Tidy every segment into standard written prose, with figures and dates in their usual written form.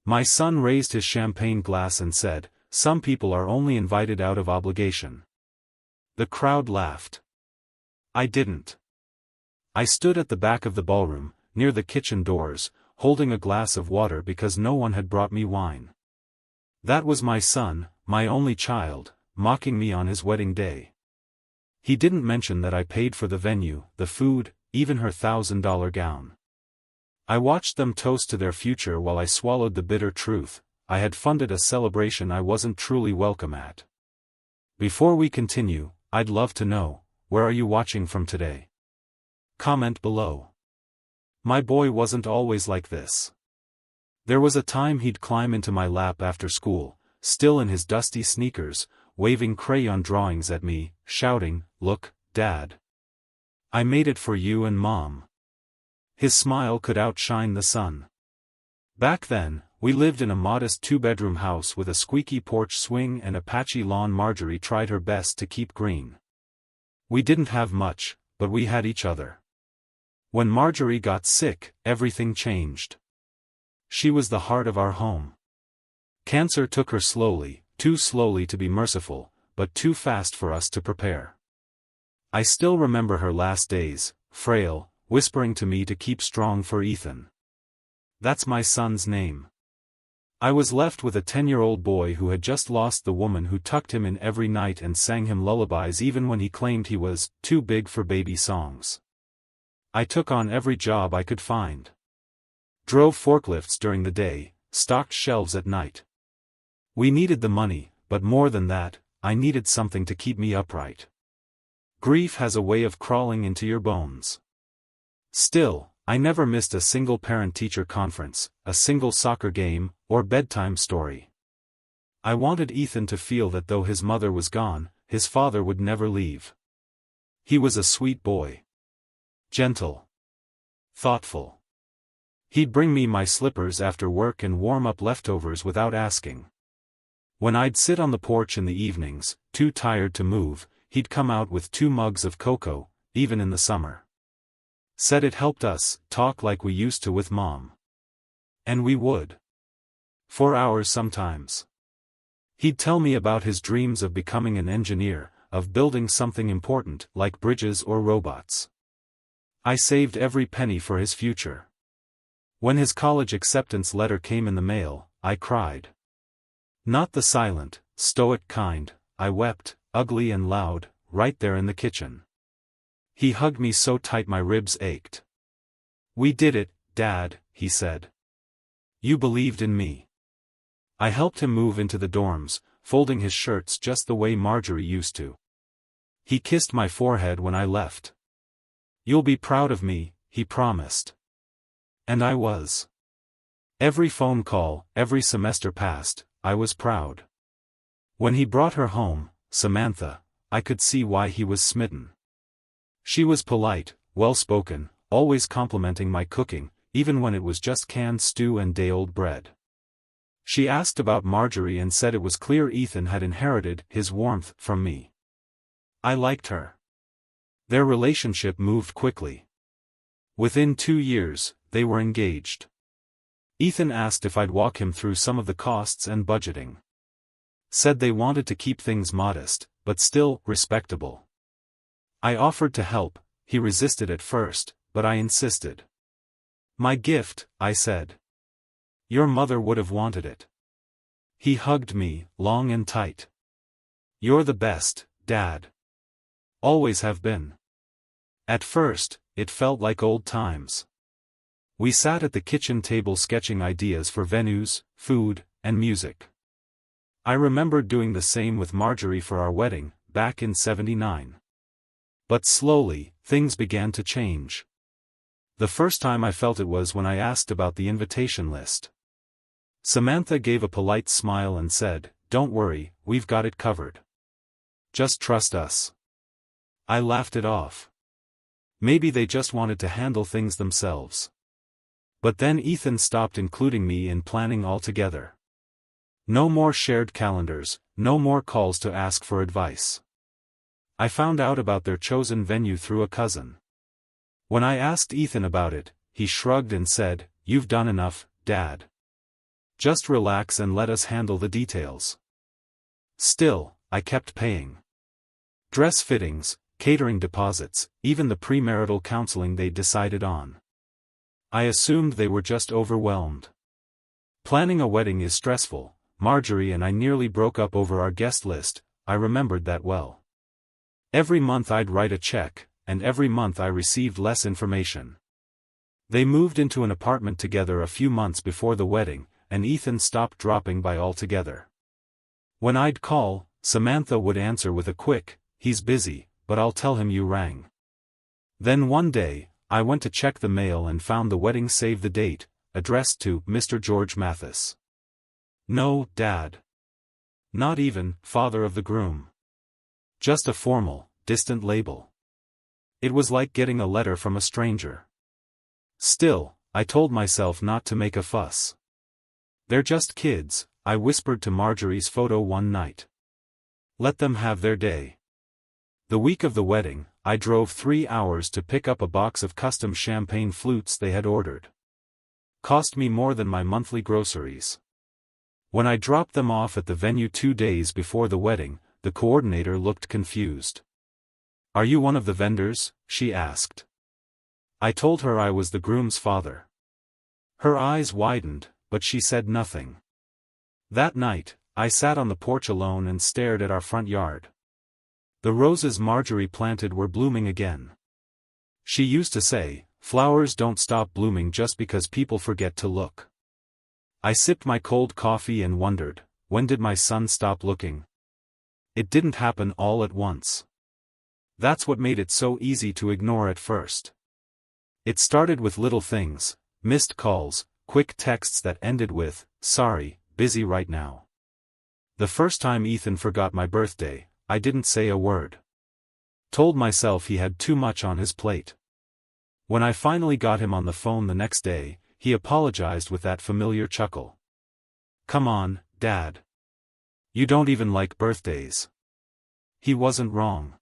My son raised his champagne glass and said, "Some people are only invited out of obligation." The crowd laughed. I didn't. I stood at the back of the ballroom, near the kitchen doors, holding a glass of water because no one had brought me wine. That was my son, my only child, mocking me on his wedding day. He didn't mention that I paid for the venue, the food, even her $1,000 gown. I watched them toast to their future while I swallowed the bitter truth: I had funded a celebration I wasn't truly welcome at. Before we continue, I'd love to know, where are you watching from today? Comment below. My boy wasn't always like this. There was a time he'd climb into my lap after school, still in his dusty sneakers, waving crayon drawings at me, shouting, "Look, Dad. I made it for you and Mom." His smile could outshine the sun. Back then, we lived in a modest two-bedroom house with a squeaky porch swing and a patchy lawn Marjorie tried her best to keep green. We didn't have much, but we had each other. When Marjorie got sick, everything changed. She was the heart of our home. Cancer took her slowly, too slowly to be merciful, but too fast for us to prepare. I still remember her last days, frail, whispering to me to keep strong for Ethan. That's my son's name. I was left with a 10-year-old boy who had just lost the woman who tucked him in every night and sang him lullabies even when he claimed he was too big for baby songs. I took on every job I could find. Drove forklifts during the day, stocked shelves at night. We needed the money, but more than that, I needed something to keep me upright. Grief has a way of crawling into your bones. Still, I never missed a single parent-teacher conference, a single soccer game, or bedtime story. I wanted Ethan to feel that though his mother was gone, his father would never leave. He was a sweet boy. Gentle. Thoughtful. He'd bring me my slippers after work and warm up leftovers without asking. When I'd sit on the porch in the evenings, too tired to move, he'd come out with 2 mugs of cocoa, even in the summer. Said it helped us talk like we used to with Mom. And we would. For hours sometimes. He'd tell me about his dreams of becoming an engineer, of building something important like bridges or robots. I saved every penny for his future. When his college acceptance letter came in the mail, I cried. Not the silent, stoic kind, I wept, ugly and loud, right there in the kitchen. He hugged me so tight my ribs ached. "We did it, Dad," he said. "You believed in me." I helped him move into the dorms, folding his shirts just the way Marjorie used to. He kissed my forehead when I left. "You'll be proud of me," he promised. And I was. Every phone call, every semester passed, I was proud. When he brought her home, Samantha, I could see why he was smitten. She was polite, well-spoken, always complimenting my cooking, even when it was just canned stew and day-old bread. She asked about Marjorie and said it was clear Ethan had inherited his warmth from me. I liked her. Their relationship moved quickly. Within 2 years, they were engaged. Ethan asked if I'd walk him through some of the costs and budgeting. Said they wanted to keep things modest, but still respectable. I offered to help. He resisted at first, but I insisted. "My gift," I said. "Your mother would have wanted it." He hugged me, long and tight. "You're the best, Dad. Always have been." At first, it felt like old times. We sat at the kitchen table sketching ideas for venues, food, and music. I remembered doing the same with Marjorie for our wedding, back in '79. But slowly, things began to change. The first time I felt it was when I asked about the invitation list. Samantha gave a polite smile and said, "Don't worry, we've got it covered. Just trust us." I laughed it off. Maybe they just wanted to handle things themselves. But then Ethan stopped including me in planning altogether. No more shared calendars, no more calls to ask for advice. I found out about their chosen venue through a cousin. When I asked Ethan about it, he shrugged and said, "You've done enough, Dad." Just relax and let us handle the details. Still, I kept paying. Dress fittings, catering deposits, even the premarital counseling they decided on. I assumed they were just overwhelmed. Planning a wedding is stressful. Marjorie and I nearly broke up over our guest list. I remembered that well. Every month I'd write a check, and every month I received less information. They moved into an apartment together a few months before the wedding, and Ethan stopped dropping by altogether. When I'd call, Samantha would answer with a quick, "He's busy, but I'll tell him you rang." Then one day, I went to check the mail and found the wedding save the date, addressed to Mr. George Mathis. No, Dad. Not even father of the groom. Just a formal, distant label. It was like getting a letter from a stranger. Still, I told myself not to make a fuss. They're just kids, I whispered to Marjorie's photo one night. Let them have their day. The week of the wedding, I drove 3 hours to pick up a box of custom champagne flutes they had ordered. Cost me more than my monthly groceries. When I dropped them off at the venue 2 days before the wedding, the coordinator looked confused. "Are you one of the vendors?" she asked. I told her I was the groom's father. Her eyes widened, but she said nothing. That night, I sat on the porch alone and stared at our front yard. The roses Marjorie planted were blooming again. She used to say, "Flowers don't stop blooming just because people forget to look." I sipped my cold coffee and wondered, when did my son stop looking? It didn't happen all at once. That's what made it so easy to ignore at first. It started with little things, missed calls, quick texts that ended with, "Sorry, busy right now." The first time Ethan forgot my birthday, I didn't say a word. Told myself he had too much on his plate. When I finally got him on the phone the next day, he apologized with that familiar chuckle. "Come on, Dad. You don't even like birthdays." He wasn't wrong.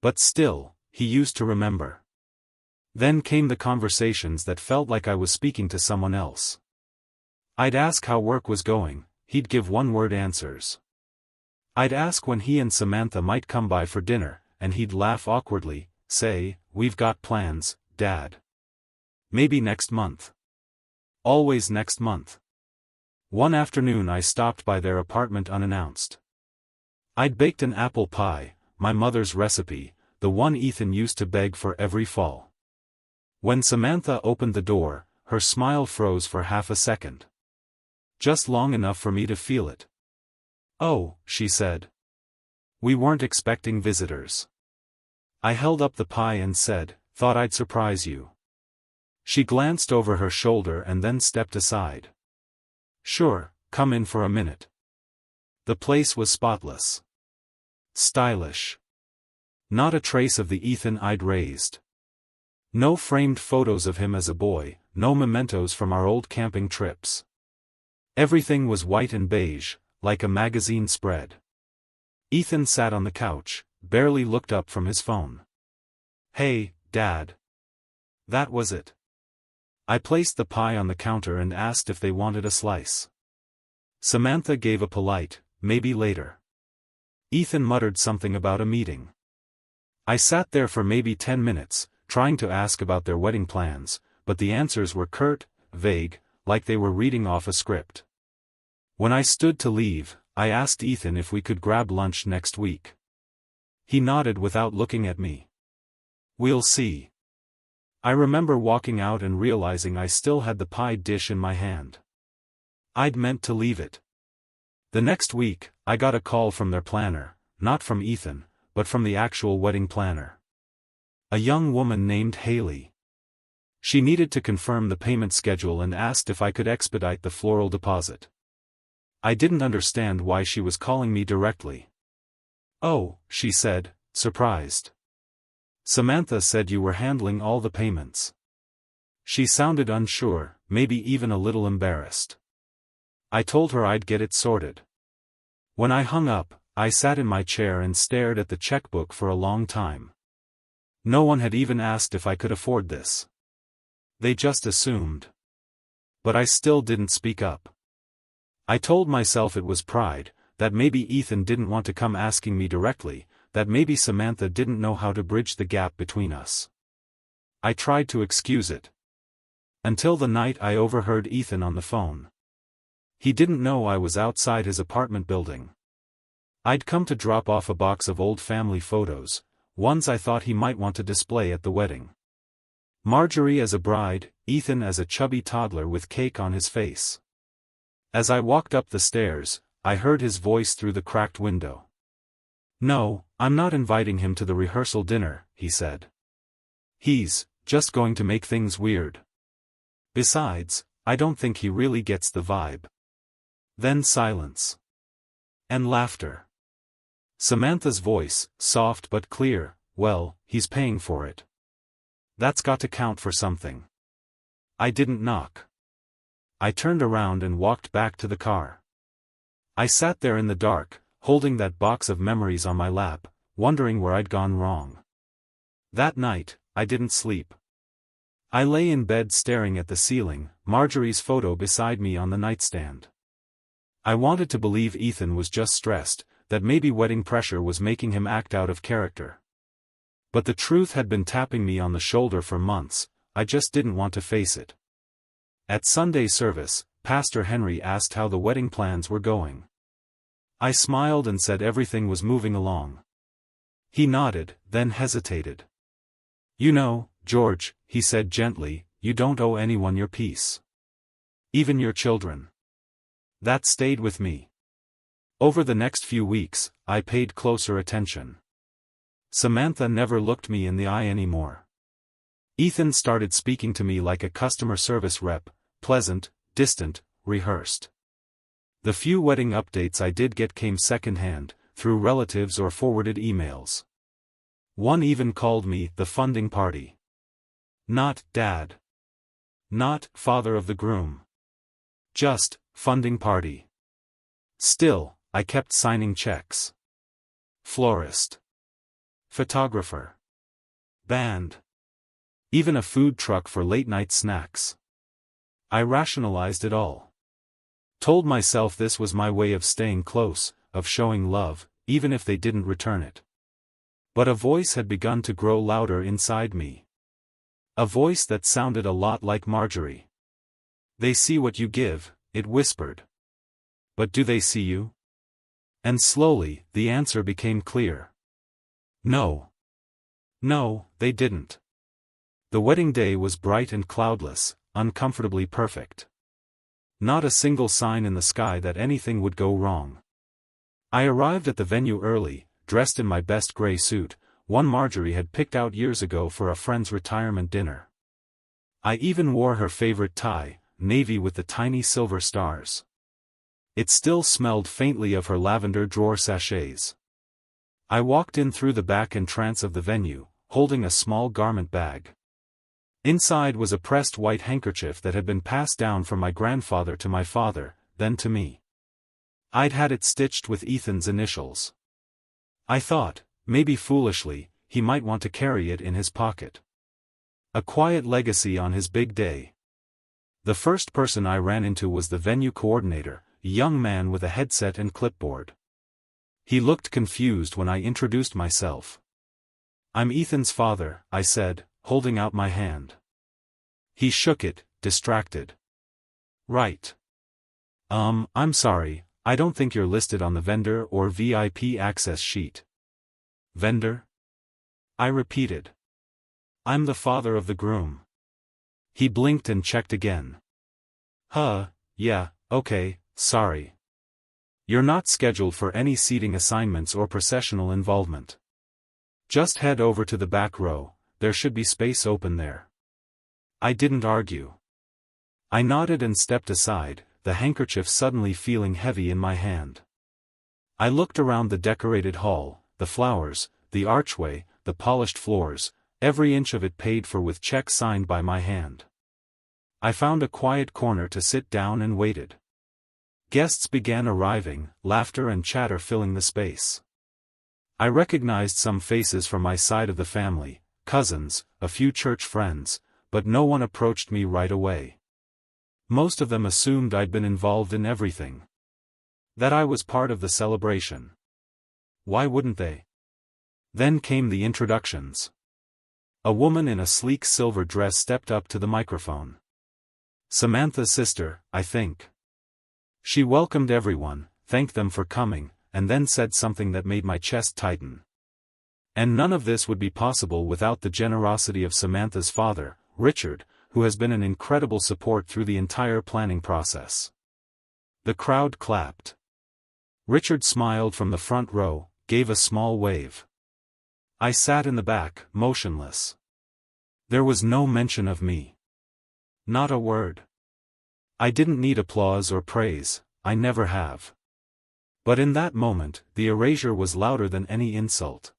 But still, he used to remember. Then came the conversations that felt like I was speaking to someone else. I'd ask how work was going, he'd give one-word answers. I'd ask when he and Samantha might come by for dinner, and he'd laugh awkwardly, say, "We've got plans, Dad. Maybe next month." Always next month. One afternoon I stopped by their apartment unannounced. I'd baked an apple pie, my mother's recipe, the one Ethan used to beg for every fall. When Samantha opened the door, her smile froze for half a second. Just long enough for me to feel it. "Oh," she said. "We weren't expecting visitors." I held up the pie and said, "Thought I'd surprise you." She glanced over her shoulder and then stepped aside. "Sure, come in for a minute." The place was spotless. Stylish. Not a trace of the Ethan I'd raised. No framed photos of him as a boy, no mementos from our old camping trips. Everything was white and beige, like a magazine spread. Ethan sat on the couch, barely looked up from his phone. "Hey, Dad." That was it. I placed the pie on the counter and asked if they wanted a slice. Samantha gave a polite, "Maybe later." Ethan muttered something about a meeting. I sat there for maybe 10 minutes, trying to ask about their wedding plans, but the answers were curt, vague, like they were reading off a script. When I stood to leave, I asked Ethan if we could grab lunch next week. He nodded without looking at me. "We'll see." I remember walking out and realizing I still had the pie dish in my hand. I'd meant to leave it. The next week, I got a call from their planner, not from Ethan, but from the actual wedding planner. A young woman named Haley. She needed to confirm the payment schedule and asked if I could expedite the floral deposit. I didn't understand why she was calling me directly. "Oh," she said, surprised. "Samantha said you were handling all the payments." She sounded unsure, maybe even a little embarrassed. I told her I'd get it sorted. When I hung up, I sat in my chair and stared at the checkbook for a long time. No one had even asked if I could afford this. They just assumed. But I still didn't speak up. I told myself it was pride, that maybe Ethan didn't want to come asking me directly, that maybe Samantha didn't know how to bridge the gap between us. I tried to excuse it. Until the night I overheard Ethan on the phone. He didn't know I was outside his apartment building. I'd come to drop off a box of old family photos, ones I thought he might want to display at the wedding. Marjorie as a bride, Ethan as a chubby toddler with cake on his face. As I walked up the stairs, I heard his voice through the cracked window. "No, I'm not inviting him to the rehearsal dinner," he said. "He's just going to make things weird. Besides, I don't think he really gets the vibe." Then silence. And laughter. Samantha's voice, soft but clear, "Well, he's paying for it. That's got to count for something." I didn't knock. I turned around and walked back to the car. I sat there in the dark, holding that box of memories on my lap, wondering where I'd gone wrong. That night, I didn't sleep. I lay in bed staring at the ceiling, Marjorie's photo beside me on the nightstand. I wanted to believe Ethan was just stressed, that maybe wedding pressure was making him act out of character. But the truth had been tapping me on the shoulder for months, I just didn't want to face it. At Sunday service, Pastor Henry asked how the wedding plans were going. I smiled and said everything was moving along. He nodded, then hesitated. "You know, George," he said gently, "you don't owe anyone your peace. Even your children." That stayed with me. Over the next few weeks, I paid closer attention. Samantha never looked me in the eye anymore. Ethan started speaking to me like a customer service rep, pleasant, distant, rehearsed. The few wedding updates I did get came secondhand, through relatives or forwarded emails. One even called me the funding party. Not dad. Not father of the groom. Just funding party. Still, I kept signing checks. Florist. Photographer. Band. Even a food truck for late-night snacks. I rationalized it all. Told myself this was my way of staying close, of showing love, even if they didn't return it. But a voice had begun to grow louder inside me. A voice that sounded a lot like Marjorie. "They see what you give," it whispered. "But do they see you?" And slowly, the answer became clear. No. No, they didn't. The wedding day was bright and cloudless, uncomfortably perfect. Not a single sign in the sky that anything would go wrong. I arrived at the venue early, dressed in my best gray suit, one Marjorie had picked out years ago for a friend's retirement dinner. I even wore her favorite tie, navy with the tiny silver stars. It still smelled faintly of her lavender drawer sachets. I walked in through the back entrance of the venue, holding a small garment bag. Inside was a pressed white handkerchief that had been passed down from my grandfather to my father, then to me. I'd had it stitched with Ethan's initials. I thought, maybe foolishly, he might want to carry it in his pocket. A quiet legacy on his big day. The first person I ran into was the venue coordinator, a young man with a headset and clipboard. He looked confused when I introduced myself. "I'm Ethan's father," I said, holding out my hand. He shook it, distracted. "Right. I'm sorry, I don't think you're listed on the vendor or VIP access sheet." "Vendor?" I repeated. "I'm the father of the groom." He blinked and checked again. Yeah, okay, sorry. You're not scheduled for any seating assignments or processional involvement. Just head over to the back row, there should be space open there." I didn't argue. I nodded and stepped aside, the handkerchief suddenly feeling heavy in my hand. I looked around the decorated hall, the flowers, the archway, the polished floors, every inch of it paid for with checks signed by my hand. I found a quiet corner to sit down and waited. Guests began arriving, laughter and chatter filling the space. I recognized some faces from my side of the family, cousins, a few church friends, but no one approached me right away. Most of them assumed I'd been involved in everything. That I was part of the celebration. Why wouldn't they? Then came the introductions. A woman in a sleek silver dress stepped up to the microphone. Samantha's sister, I think. She welcomed everyone, thanked them for coming, and then said something that made my chest tighten. And none of this would be possible without the generosity of Samantha's father, Richard, who has been an incredible support through the entire planning process. The crowd clapped. Richard smiled from the front row, gave a small wave. I sat in the back, motionless. There was no mention of me. Not a word. I didn't need applause or praise, I never have. But in that moment, the erasure was louder than any insult.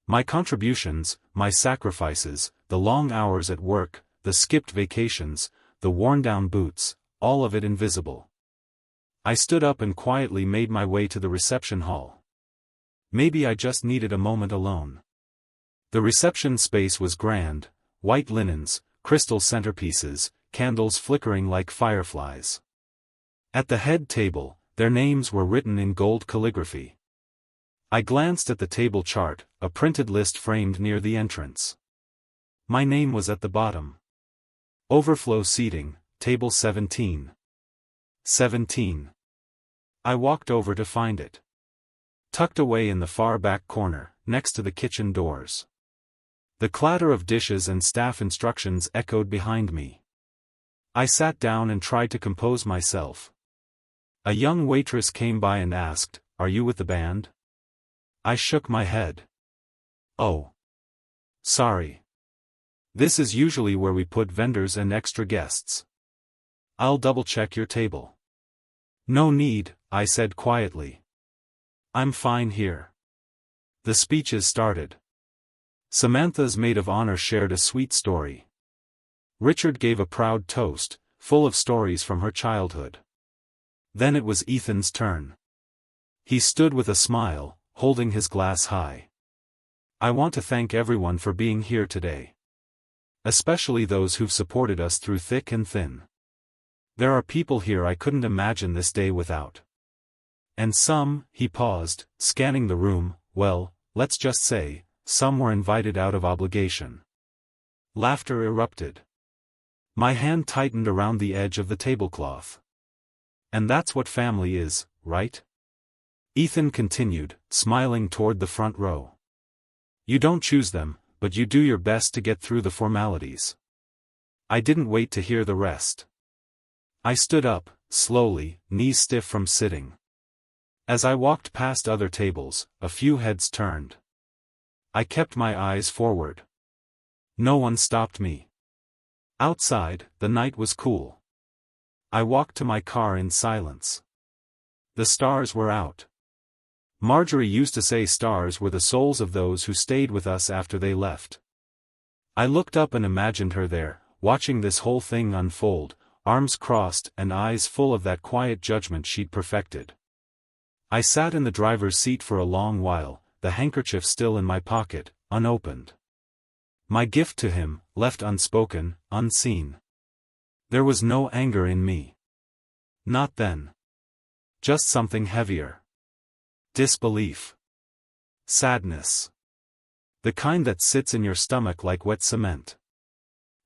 My contributions, my sacrifices, the long hours at work, the skipped vacations, the worn-down boots, all of it invisible. I stood up and quietly made my way to the reception hall. Maybe I just needed a moment alone. The reception space was grand, white linens, crystal centerpieces, candles flickering like fireflies. At the head table, their names were written in gold calligraphy. I glanced at the table chart, a printed list framed near the entrance. My name was at the bottom. Overflow seating, table 17. 17. I walked over to find it. Tucked away in the far back corner, next to the kitchen doors. The clatter of dishes and staff instructions echoed behind me. I sat down and tried to compose myself. A young waitress came by and asked, "Are you with the band?" I shook my head. "Oh. Sorry. This is usually where we put vendors and extra guests. I'll double-check your table." "No need," I said quietly. "I'm fine here." The speeches started. Samantha's maid of honor shared a sweet story. Richard gave a proud toast, full of stories from her childhood. Then it was Ethan's turn. He stood with a smile, holding his glass high. "I want to thank everyone for being here today. Especially those who've supported us through thick and thin. There are people here I couldn't imagine this day without. And some," he paused, scanning the room, "well, let's just say, some were invited out of obligation." Laughter erupted. My hand tightened around the edge of the tablecloth. "And that's what family is, right?" Ethan continued, smiling toward the front row. "You don't choose them, but you do your best to get through the formalities." I didn't wait to hear the rest. I stood up, slowly, knees stiff from sitting. As I walked past other tables, a few heads turned. I kept my eyes forward. No one stopped me. Outside, the night was cool. I walked to my car in silence. The stars were out. Marjorie used to say stars were the souls of those who stayed with us after they left. I looked up and imagined her there, watching this whole thing unfold, arms crossed and eyes full of that quiet judgment she'd perfected. I sat in the driver's seat for a long while, the handkerchief still in my pocket, unopened. My gift to him, left unspoken, unseen. There was no anger in me. Not then. Just something heavier. Disbelief. Sadness. The kind that sits in your stomach like wet cement.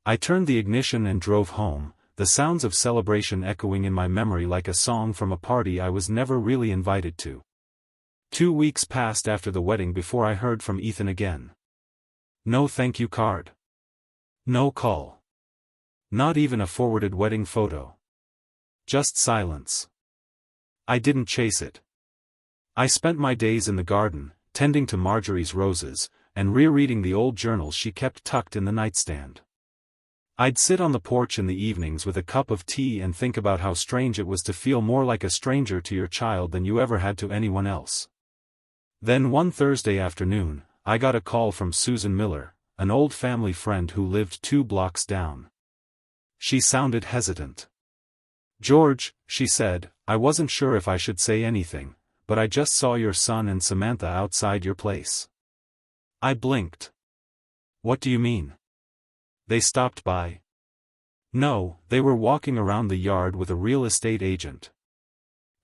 I turned the ignition and drove home, the sounds of celebration echoing in my memory like a song from a party I was never really invited to. 2 weeks passed after the wedding before I heard from Ethan again. No thank you card. No call. Not even a forwarded wedding photo. Just silence. I didn't chase it. I spent my days in the garden, tending to Marjorie's roses, and rereading the old journals she kept tucked in the nightstand. I'd sit on the porch in the evenings with a cup of tea and think about how strange it was to feel more like a stranger to your child than you ever had to anyone else. Then one Thursday afternoon, I got a call from Susan Miller, an old family friend who lived 2 blocks down. She sounded hesitant. "George," she said, "I wasn't sure if I should say anything, but I just saw your son and Samantha outside your place." I blinked. "What do you mean? They stopped by?" "No, they were walking around the yard with a real estate agent.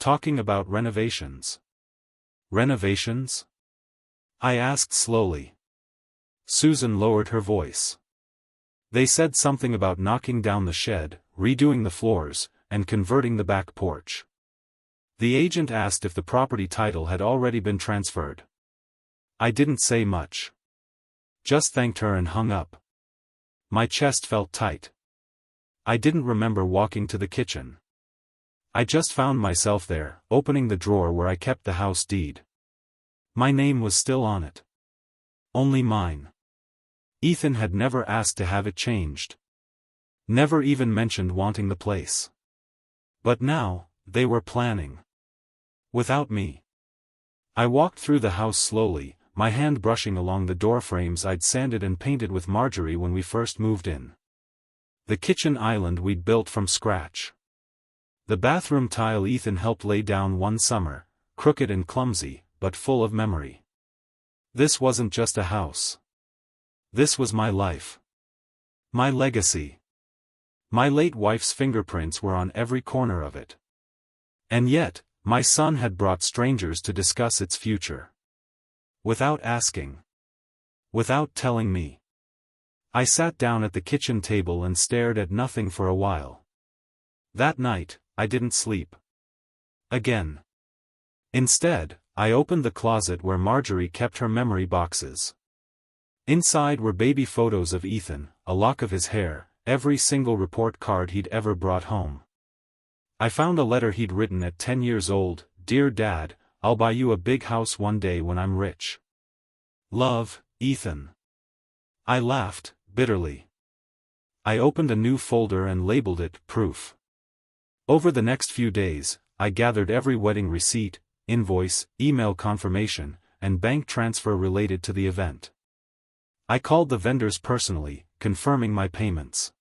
talking about renovations. Renovations? I asked slowly. Susan lowered her voice. They said something about knocking down the shed, redoing the floors, and converting the back porch. The agent asked if the property title had already been transferred. I didn't say much. Just thanked her and hung up. My chest felt tight. I didn't remember walking to the kitchen. I just found myself there, opening the drawer where I kept the house deed. My name was still on it. Only mine. Ethan had never asked to have it changed. Never even mentioned wanting the place. But now, they were planning. Without me. I walked through the house slowly, my hand brushing along the door frames I'd sanded and painted with Marjorie when we first moved in. The kitchen island we'd built from scratch. The bathroom tile Ethan helped lay down one summer, crooked and clumsy, but full of memory. This wasn't just a house. This was my life. My legacy. My late wife's fingerprints were on every corner of it. And yet, my son had brought strangers to discuss its future. Without asking. Without telling me. I sat down at the kitchen table and stared at nothing for a while. That night, I didn't sleep. Again. Instead, I opened the closet where Marjorie kept her memory boxes. Inside were baby photos of Ethan, a lock of his hair, every single report card he'd ever brought home. I found a letter he'd written at 10 years old, "Dear Dad, I'll buy you a big house one day when I'm rich. Love, Ethan." I laughed, bitterly. I opened a new folder and labeled it Proof. Over the next few days, I gathered every wedding receipt, invoice, email confirmation, and bank transfer related to the event. I called the vendors personally, confirming my payments.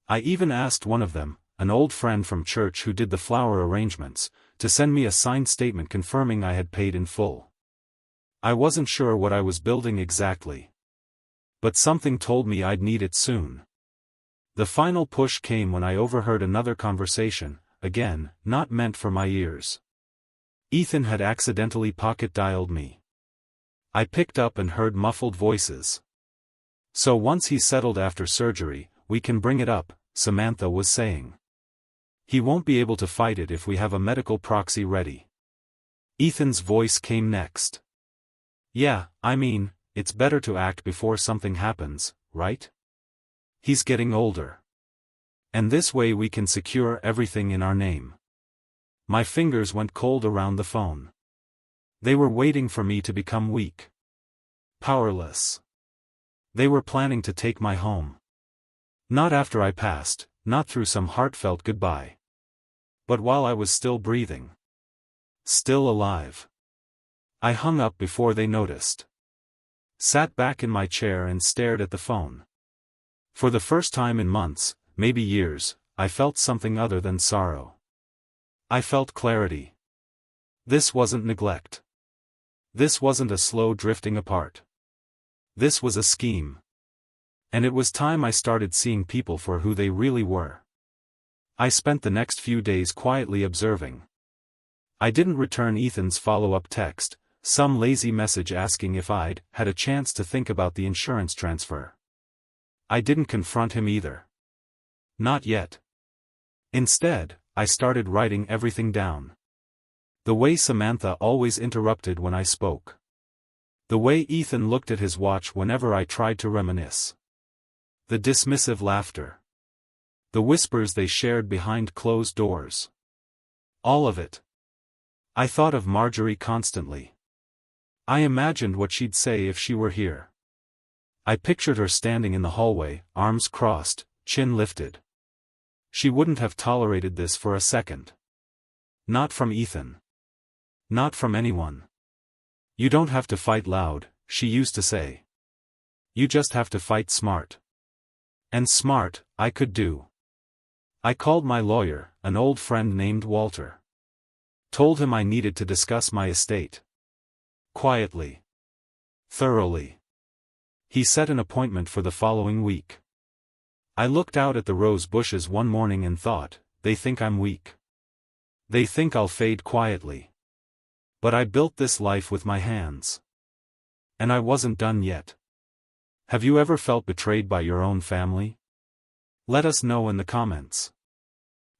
I even asked one of them, an old friend from church who did the flower arrangements, to send me a signed statement confirming I had paid in full. I wasn't sure what I was building exactly. But something told me I'd need it soon. The final push came when I overheard another conversation, again, not meant for my ears. Ethan had accidentally pocket-dialed me. I picked up and heard muffled voices. "So once he's settled after surgery, we can bring it up," Samantha was saying. "He won't be able to fight it if we have a medical proxy ready." Ethan's voice came next. "Yeah, I mean, it's better to act before something happens, right? He's getting older. And this way we can secure everything in our name." My fingers went cold around the phone. They were waiting for me to become weak. Powerless. They were planning to take my home. Not after I passed, not through some heartfelt goodbye. But while I was still breathing. Still alive. I hung up before they noticed. Sat back in my chair and stared at the phone. For the first time in months, maybe years, I felt something other than sorrow. I felt clarity. This wasn't neglect. This wasn't a slow drifting apart. This was a scheme. And it was time I started seeing people for who they really were. I spent the next few days quietly observing. I didn't return Ethan's follow-up text, some lazy message asking if I'd had a chance to think about the insurance transfer. I didn't confront him either. Not yet. Instead, I started writing everything down. The way Samantha always interrupted when I spoke. The way Ethan looked at his watch whenever I tried to reminisce. The dismissive laughter. The whispers they shared behind closed doors. All of it. I thought of Marjorie constantly. I imagined what she'd say if she were here. I pictured her standing in the hallway, arms crossed, chin lifted. She wouldn't have tolerated this for a second. Not from Ethan. Not from anyone. "You don't have to fight loud," she used to say. "You just have to fight smart." And smart, I could do. I called my lawyer, an old friend named Walter. Told him I needed to discuss my estate. Quietly. Thoroughly. He set an appointment for the following week. I looked out at the rose bushes one morning and thought, they think I'm weak. They think I'll fade quietly. But I built this life with my hands. And I wasn't done yet. Have you ever felt betrayed by your own family? Let us know in the comments.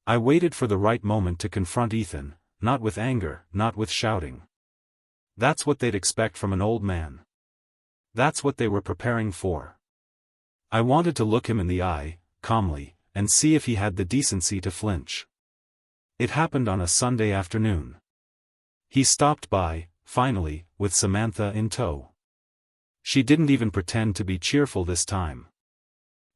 I waited for the right moment to confront Ethan, not with anger, not with shouting. That's what they'd expect from an old man. That's what they were preparing for. I wanted to look him in the eye, calmly, and see if he had the decency to flinch. It happened on a Sunday afternoon. He stopped by, finally, with Samantha in tow. She didn't even pretend to be cheerful this time.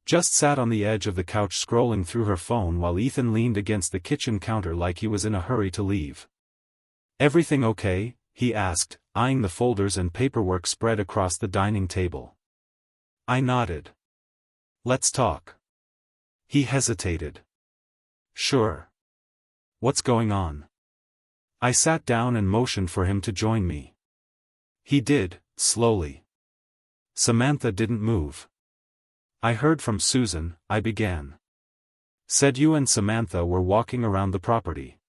Just sat on the edge of the couch scrolling through her phone while Ethan leaned against the kitchen counter like he was in a hurry to leave. "Everything okay?" he asked, eyeing the folders and paperwork spread across the dining table. I nodded. "Let's talk." He hesitated. "Sure. What's going on?" I sat down and motioned for him to join me. He did, slowly. Samantha didn't move. "I heard from Susan," I began. "Said you and Samantha were walking around the property.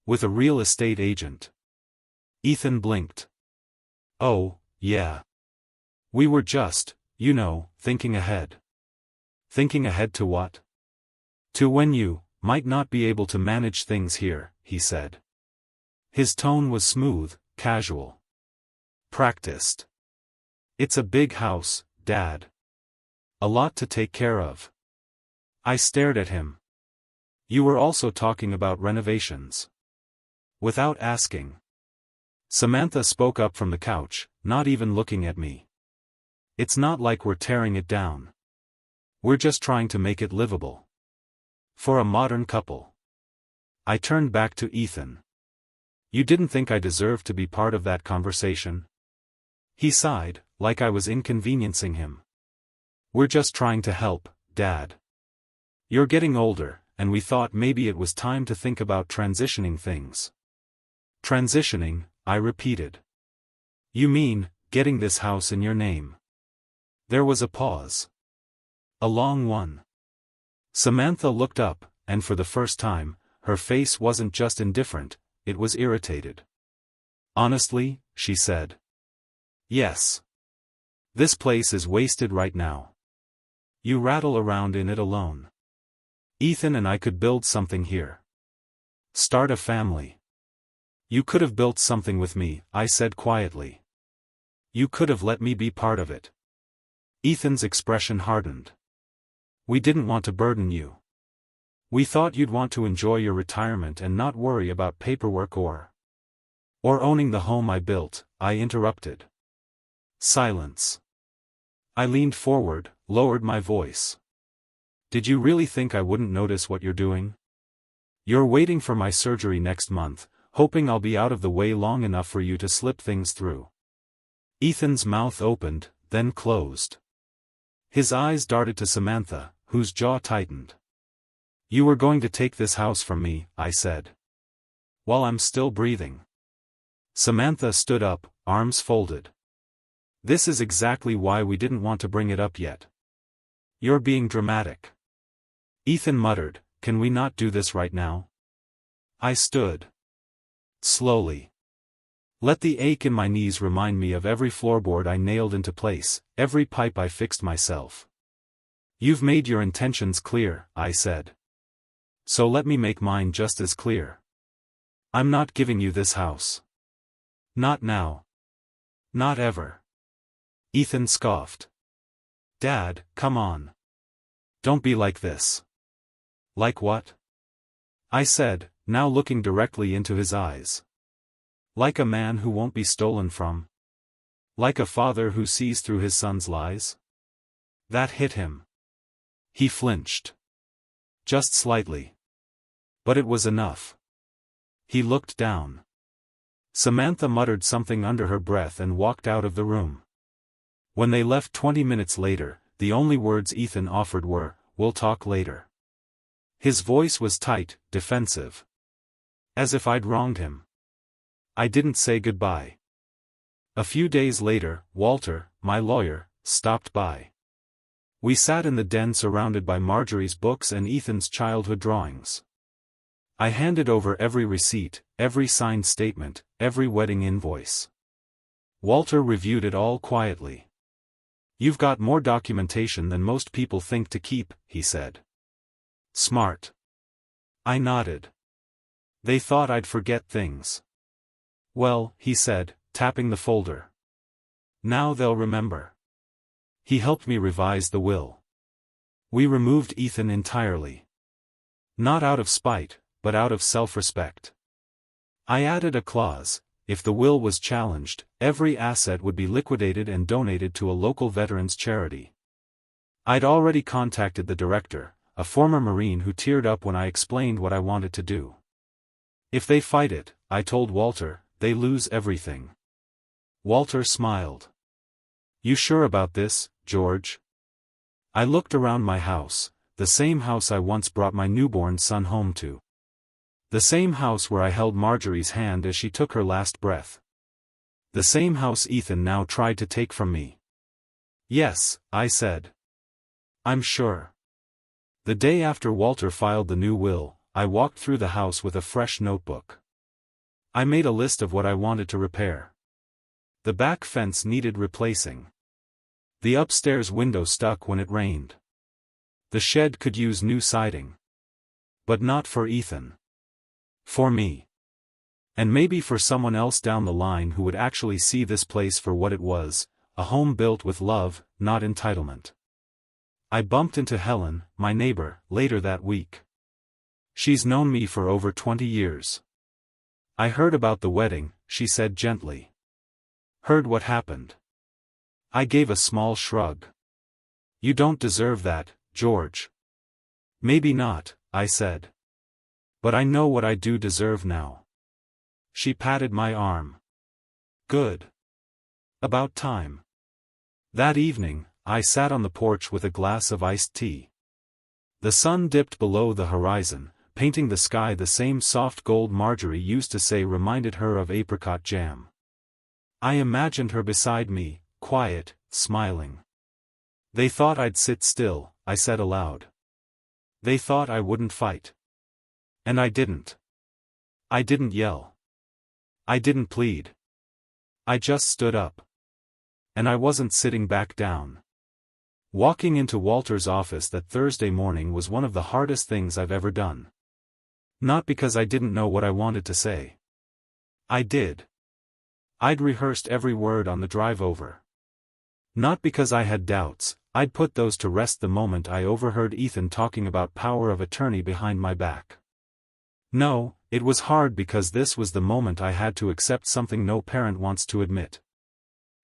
With a real estate agent." Ethan blinked. "Oh, yeah. We were just, thinking ahead." "Thinking ahead to what?" "To when you might not be able to manage things here," he said. His tone was smooth, casual. "Practiced. It's a big house, Dad. A lot to take care of." I stared at him. "You were also talking about renovations." Without asking. Samantha spoke up from the couch, not even looking at me. "It's not like we're tearing it down. We're just trying to make it livable. For a modern couple." I turned back to Ethan. "You didn't think I deserved to be part of that conversation?" He sighed, like I was inconveniencing him. "We're just trying to help, Dad. You're getting older, and we thought maybe it was time to think about transitioning things." "Transitioning," I repeated. "You mean, getting this house in your name?" There was a pause. A long one. Samantha looked up, and for the first time, her face wasn't just indifferent, it was irritated. "Honestly," she said. "Yes. This place is wasted right now. You rattle around in it alone. Ethan and I could build something here. Start a family. You could have built something with me," I said quietly. "You could have let me be part of it." Ethan's expression hardened. "We didn't want to burden you. We thought you'd want to enjoy your retirement and not worry about paperwork or owning the home I built," I interrupted. Silence. I leaned forward, lowered my voice. "Did you really think I wouldn't notice what you're doing? You're waiting for my surgery next month, hoping I'll be out of the way long enough for you to slip things through." Ethan's mouth opened, then closed. His eyes darted to Samantha, whose jaw tightened. "You were going to take this house from me," I said. "While I'm still breathing." Samantha stood up, arms folded. "This is exactly why we didn't want to bring it up yet. You're being dramatic." Ethan muttered, "Can we not do this right now?" I stood. Slowly. Let the ache in my knees remind me of every floorboard I nailed into place, every pipe I fixed myself. "You've made your intentions clear," I said. "So let me make mine just as clear. I'm not giving you this house. Not now. Not ever." Ethan scoffed. "Dad, come on. Don't be like this." "Like what?" I said, now looking directly into his eyes. "Like a man who won't be stolen from? Like a father who sees through his son's lies?" That hit him. He flinched. Just slightly. But it was enough. He looked down. Samantha muttered something under her breath and walked out of the room. When they left 20 minutes later, the only words Ethan offered were, "We'll talk later." His voice was tight, defensive. As if I'd wronged him. I didn't say goodbye. A few days later, Walter, my lawyer, stopped by. We sat in the den surrounded by Marjorie's books and Ethan's childhood drawings. I handed over every receipt, every signed statement, every wedding invoice. Walter reviewed it all quietly. "You've got more documentation than most people think to keep," he said. "Smart." I nodded. "They thought I'd forget things." "Well," he said, tapping the folder. "Now they'll remember." He helped me revise the will. We removed Ethan entirely. Not out of spite, but out of self-respect. I added a clause: if the will was challenged, every asset would be liquidated and donated to a local veterans charity. I'd already contacted the director, a former Marine who teared up when I explained what I wanted to do. "If they fight it," I told Walter, "they lose everything." Walter smiled. "You sure about this, George?" I looked around my house, the same house I once brought my newborn son home to. The same house where I held Marjorie's hand as she took her last breath. The same house Ethan now tried to take from me. "Yes," I said. "I'm sure." The day after Walter filed the new will, I walked through the house with a fresh notebook. I made a list of what I wanted to repair. The back fence needed replacing. The upstairs window stuck when it rained. The shed could use new siding. But not for Ethan. For me. And maybe for someone else down the line who would actually see this place for what it was, a home built with love, not entitlement. I bumped into Helen, my neighbor, later that week. She's known me for over 20 years. "I heard about the wedding," she said gently. "Heard what happened?" I gave a small shrug. "You don't deserve that, George." "Maybe not," I said. "But I know what I do deserve now." She patted my arm. "Good. About time." That evening, I sat on the porch with a glass of iced tea. The sun dipped below the horizon, painting the sky the same soft gold Marjorie used to say reminded her of apricot jam. I imagined her beside me, quiet, smiling. "They thought I'd sit still," I said aloud. "They thought I wouldn't fight. And I didn't. I didn't yell. I didn't plead. I just stood up. And I wasn't sitting back down." Walking into Walter's office that Thursday morning was one of the hardest things I've ever done. Not because I didn't know what I wanted to say. I did. I'd rehearsed every word on the drive over. Not because I had doubts, I'd put those to rest the moment I overheard Ethan talking about power of attorney behind my back. No, it was hard because this was the moment I had to accept something no parent wants to admit.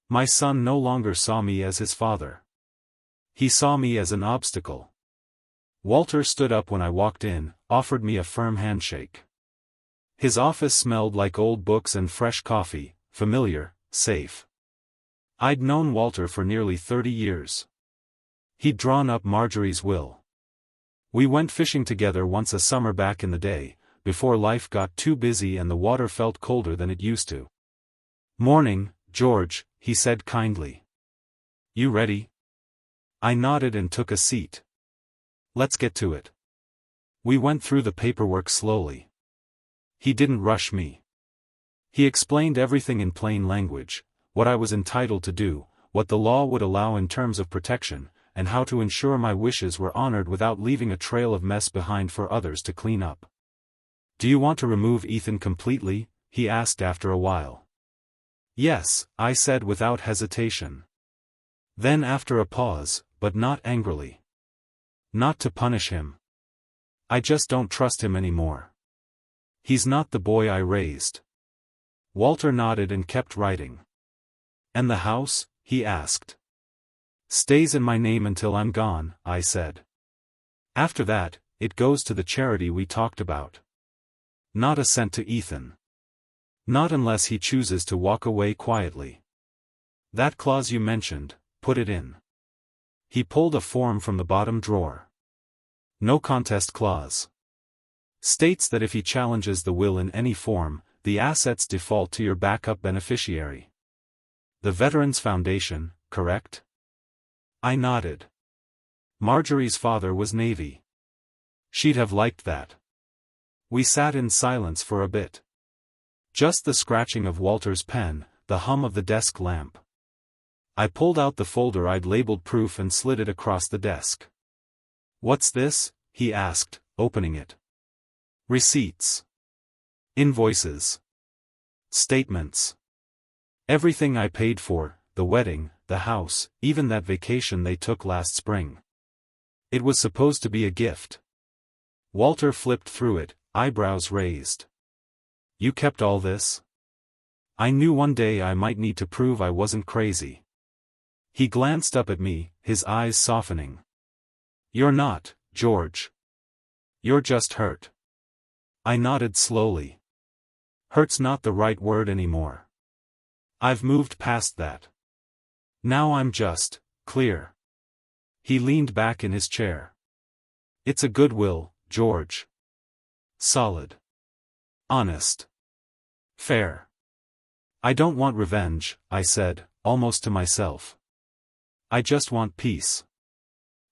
My son no longer saw me as his father. He saw me as an obstacle. Walter stood up when I walked in, offered me a firm handshake. His office smelled like old books and fresh coffee, familiar, safe. I'd known Walter for nearly 30 years. He'd drawn up Marjorie's will. We went fishing together once a summer back in the day, before life got too busy and the water felt colder than it used to. "Morning, George," he said kindly. "You ready?" I nodded and took a seat. "Let's get to it." We went through the paperwork slowly. He didn't rush me. He explained everything in plain language, what I was entitled to do, what the law would allow in terms of protection, and how to ensure my wishes were honored without leaving a trail of mess behind for others to clean up. "Do you want to remove Ethan completely?" he asked after a while. "Yes," I said without hesitation. Then after a pause, but not angrily. "Not to punish him. I just don't trust him anymore. He's not the boy I raised." Walter nodded and kept writing. "And the house?" he asked. "Stays in my name until I'm gone," I said. "After that, it goes to the charity we talked about. Not a cent to Ethan. Not unless he chooses to walk away quietly. That clause you mentioned, put it in." He pulled a form from the bottom drawer. "No contest clause. States that if he challenges the will in any form, the assets default to your backup beneficiary. The Veterans Foundation, correct?" I nodded. Marjorie's father was Navy. She'd have liked that. We sat in silence for a bit. Just the scratching of Walter's pen, the hum of the desk lamp. I pulled out the folder I'd labeled proof and slid it across the desk. "What's this?" he asked, opening it. "Receipts. Invoices. Statements. Everything I paid for, the wedding, the house, even that vacation they took last spring. It was supposed to be a gift." Walter flipped through it, eyebrows raised. "You kept all this?" "I knew one day I might need to prove I wasn't crazy." He glanced up at me, his eyes softening. "You're not, George. You're just hurt." I nodded slowly. "Hurt's not the right word anymore. I've moved past that. Now I'm just clear." He leaned back in his chair. "It's a good will, George. Solid. Honest. Fair. I don't want revenge," I said, almost to myself. "I just want peace."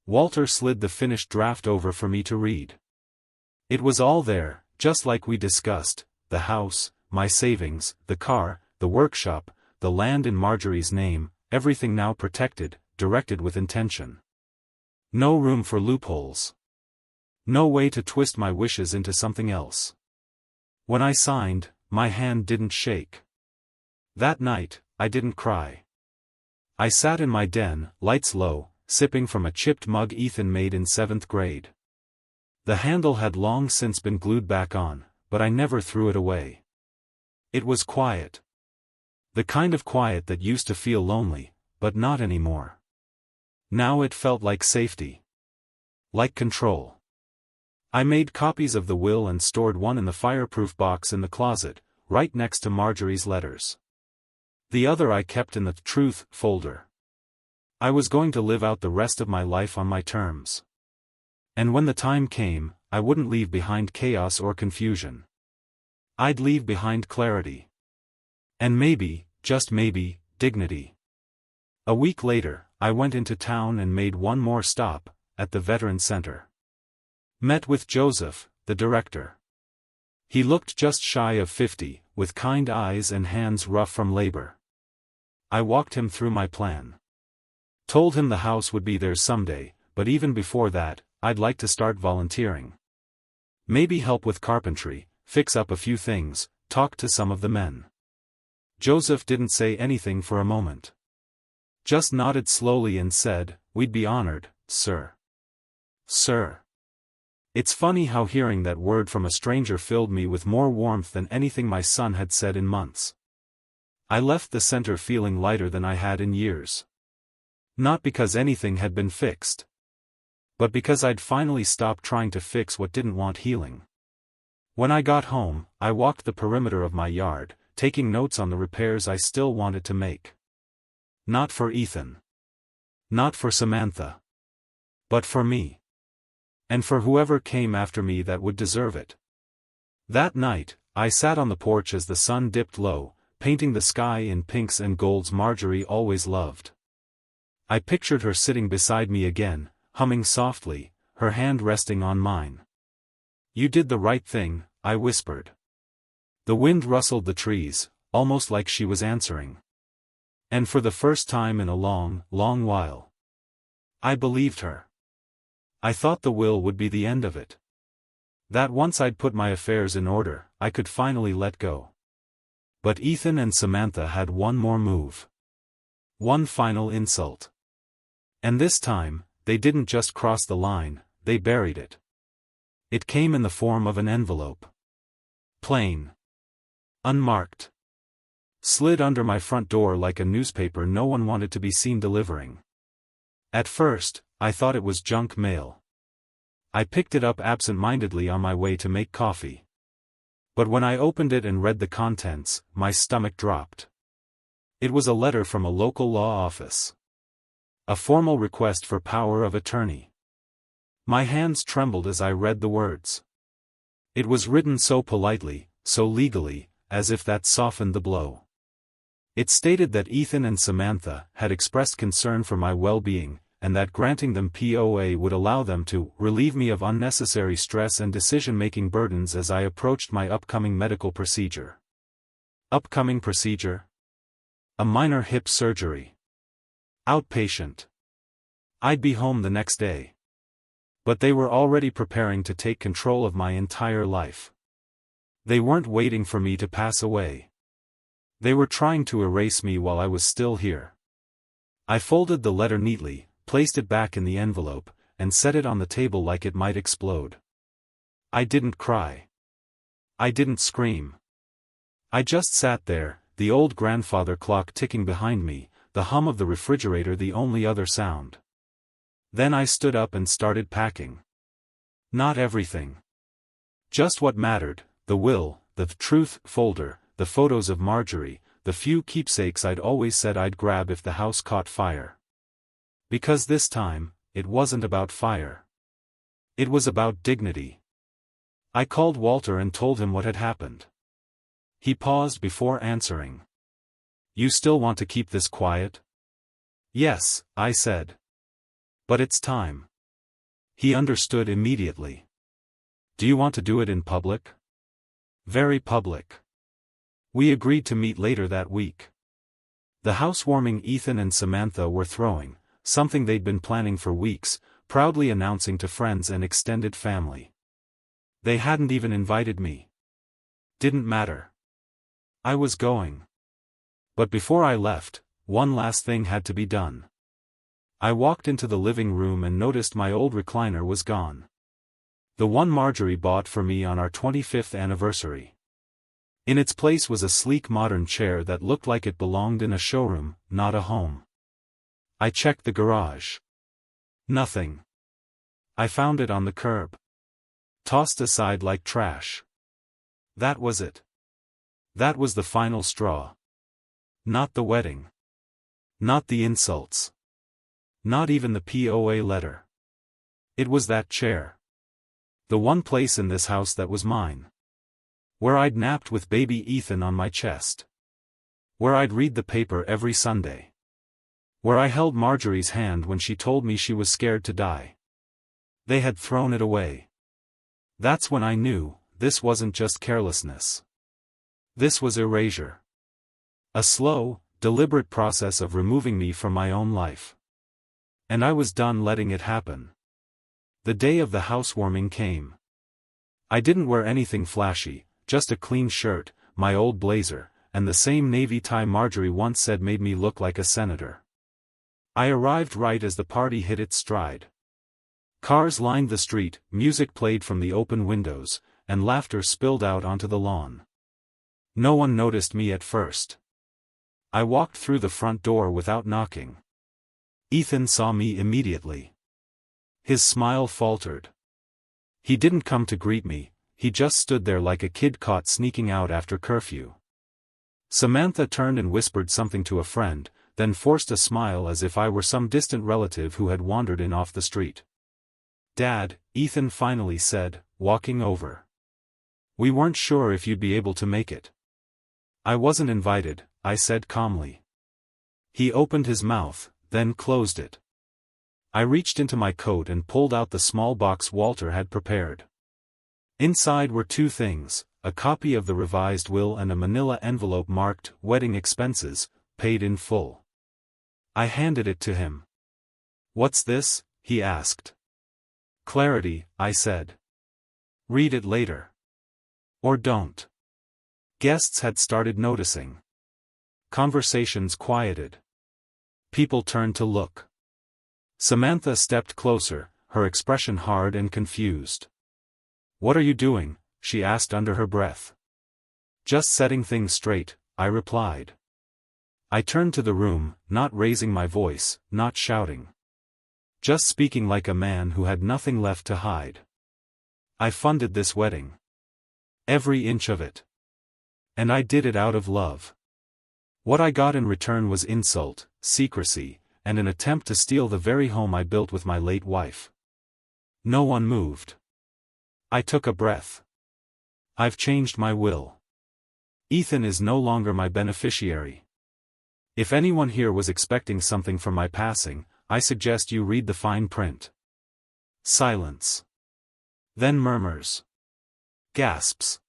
Walter slid the finished draft over for me to read. It was all there, just like we discussed: the house, my savings, the car, the workshop, the land in Marjorie's name, everything now protected, directed with intention. No room for loopholes. No way to twist my wishes into something else. When I signed, my hand didn't shake. That night, I didn't cry. I sat in my den, lights low, sipping from a chipped mug Ethan made in 7th grade. The handle had long since been glued back on, but I never threw it away. It was quiet. The kind of quiet that used to feel lonely, but not anymore. Now it felt like safety. Like control. I made copies of the will and stored one in the fireproof box in the closet, right next to Marjorie's letters. The other I kept in the truth folder. I was going to live out the rest of my life on my terms. And when the time came, I wouldn't leave behind chaos or confusion. I'd leave behind clarity. And maybe, just maybe, dignity. A week later, I went into town and made one more stop, at the Veteran Center. Met with Joseph, the director. He looked just shy of 50, with kind eyes and hands rough from labor. I walked him through my plan. Told him the house would be theirs someday, but even before that, I'd like to start volunteering. Maybe help with carpentry, fix up a few things, talk to some of the men. Joseph didn't say anything for a moment. Just nodded slowly and said, "We'd be honored, sir." Sir. It's funny how hearing that word from a stranger filled me with more warmth than anything my son had said in months. I left the center feeling lighter than I had in years. Not because anything had been fixed, but because I'd finally stopped trying to fix what didn't want healing. When I got home, I walked the perimeter of my yard, taking notes on the repairs I still wanted to make. Not for Ethan. Not for Samantha. But for me. And for whoever came after me that would deserve it. That night, I sat on the porch as the sun dipped low, painting the sky in pinks and golds Marjorie always loved. I pictured her sitting beside me again, humming softly, her hand resting on mine. "You did the right thing," I whispered. The wind rustled the trees, almost like she was answering. And for the first time in a long, long while, I believed her. I thought the will would be the end of it. That once I'd put my affairs in order, I could finally let go. But Ethan and Samantha had one more move. One final insult. And this time, they didn't just cross the line, they buried it. It came in the form of an envelope. Plain. Unmarked. Slid under my front door like a newspaper no one wanted to be seen delivering. At first, I thought it was junk mail. I picked it up absent-mindedly on my way to make coffee. But when I opened it and read the contents, my stomach dropped. It was a letter from a local law office. A formal request for power of attorney. My hands trembled as I read the words. It was written so politely, so legally, as if that softened the blow. It stated that Ethan and Samantha had expressed concern for my well-being, and that granting them POA would allow them to relieve me of unnecessary stress and decision-making burdens as I approached my upcoming medical procedure. Upcoming procedure? A minor hip surgery. Outpatient. I'd be home the next day. But they were already preparing to take control of my entire life. They weren't waiting for me to pass away. They were trying to erase me while I was still here. I folded the letter neatly, placed it back in the envelope, and set it on the table like it might explode. I didn't cry. I didn't scream. I just sat there, the old grandfather clock ticking behind me, the hum of the refrigerator the only other sound. Then I stood up and started packing. Not everything. Just what mattered: the will, the truth folder, the photos of Marjorie, the few keepsakes I'd always said I'd grab if the house caught fire. Because this time, it wasn't about fire. It was about dignity. I called Walter and told him what had happened. He paused before answering. "You still want to keep this quiet?" "Yes," I said. "But it's time." He understood immediately. "Do you want to do it in public?" "Very public." We agreed to meet later that week. The housewarming Ethan and Samantha were throwing, something they'd been planning for weeks, proudly announcing to friends and extended family. They hadn't even invited me. Didn't matter. I was going. But before I left, one last thing had to be done. I walked into the living room and noticed my old recliner was gone. The one Marjorie bought for me on our 25th anniversary. In its place was a sleek modern chair that looked like it belonged in a showroom, not a home. I checked the garage. Nothing. I found it on the curb. Tossed aside like trash. That was it. That was the final straw. Not the wedding. Not the insults. Not even the POA letter. It was that chair. The one place in this house that was mine. Where I'd napped with baby Ethan on my chest. Where I'd read the paper every Sunday. Where I held Marjorie's hand when she told me she was scared to die. They had thrown it away. That's when I knew, this wasn't just carelessness. This was erasure. A slow, deliberate process of removing me from my own life. And I was done letting it happen. The day of the housewarming came. I didn't wear anything flashy, just a clean shirt, my old blazer, and the same navy tie Marjorie once said made me look like a senator. I arrived right as the party hit its stride. Cars lined the street, music played from the open windows, and laughter spilled out onto the lawn. No one noticed me at first. I walked through the front door without knocking. Ethan saw me immediately. His smile faltered. He didn't come to greet me, he just stood there like a kid caught sneaking out after curfew. Samantha turned and whispered something to a friend, then forced a smile as if I were some distant relative who had wandered in off the street. "Dad," Ethan finally said, walking over. "We weren't sure if you'd be able to make it." "I wasn't invited," I said calmly. He opened his mouth, then closed it. I reached into my coat and pulled out the small box Walter had prepared. Inside were two things, a copy of the revised will and a manila envelope marked, "Wedding expenses, paid in full." I handed it to him. "What's this?" he asked. "Clarity," I said. "Read it later. Or don't." Guests had started noticing. Conversations quieted. People turned to look. Samantha stepped closer, her expression hard and confused. "What are you doing?" she asked under her breath. "Just setting things straight," I replied. I turned to the room, not raising my voice, not shouting. Just speaking like a man who had nothing left to hide. I funded this wedding. Every inch of it. And I did it out of love. What I got in return was insult, secrecy, and an attempt to steal the very home I built with my late wife. No one moved. I took a breath. I've changed my will. Ethan is no longer my beneficiary. If anyone here was expecting something from my passing, I suggest you read the fine print. Silence. Then murmurs. Gasps.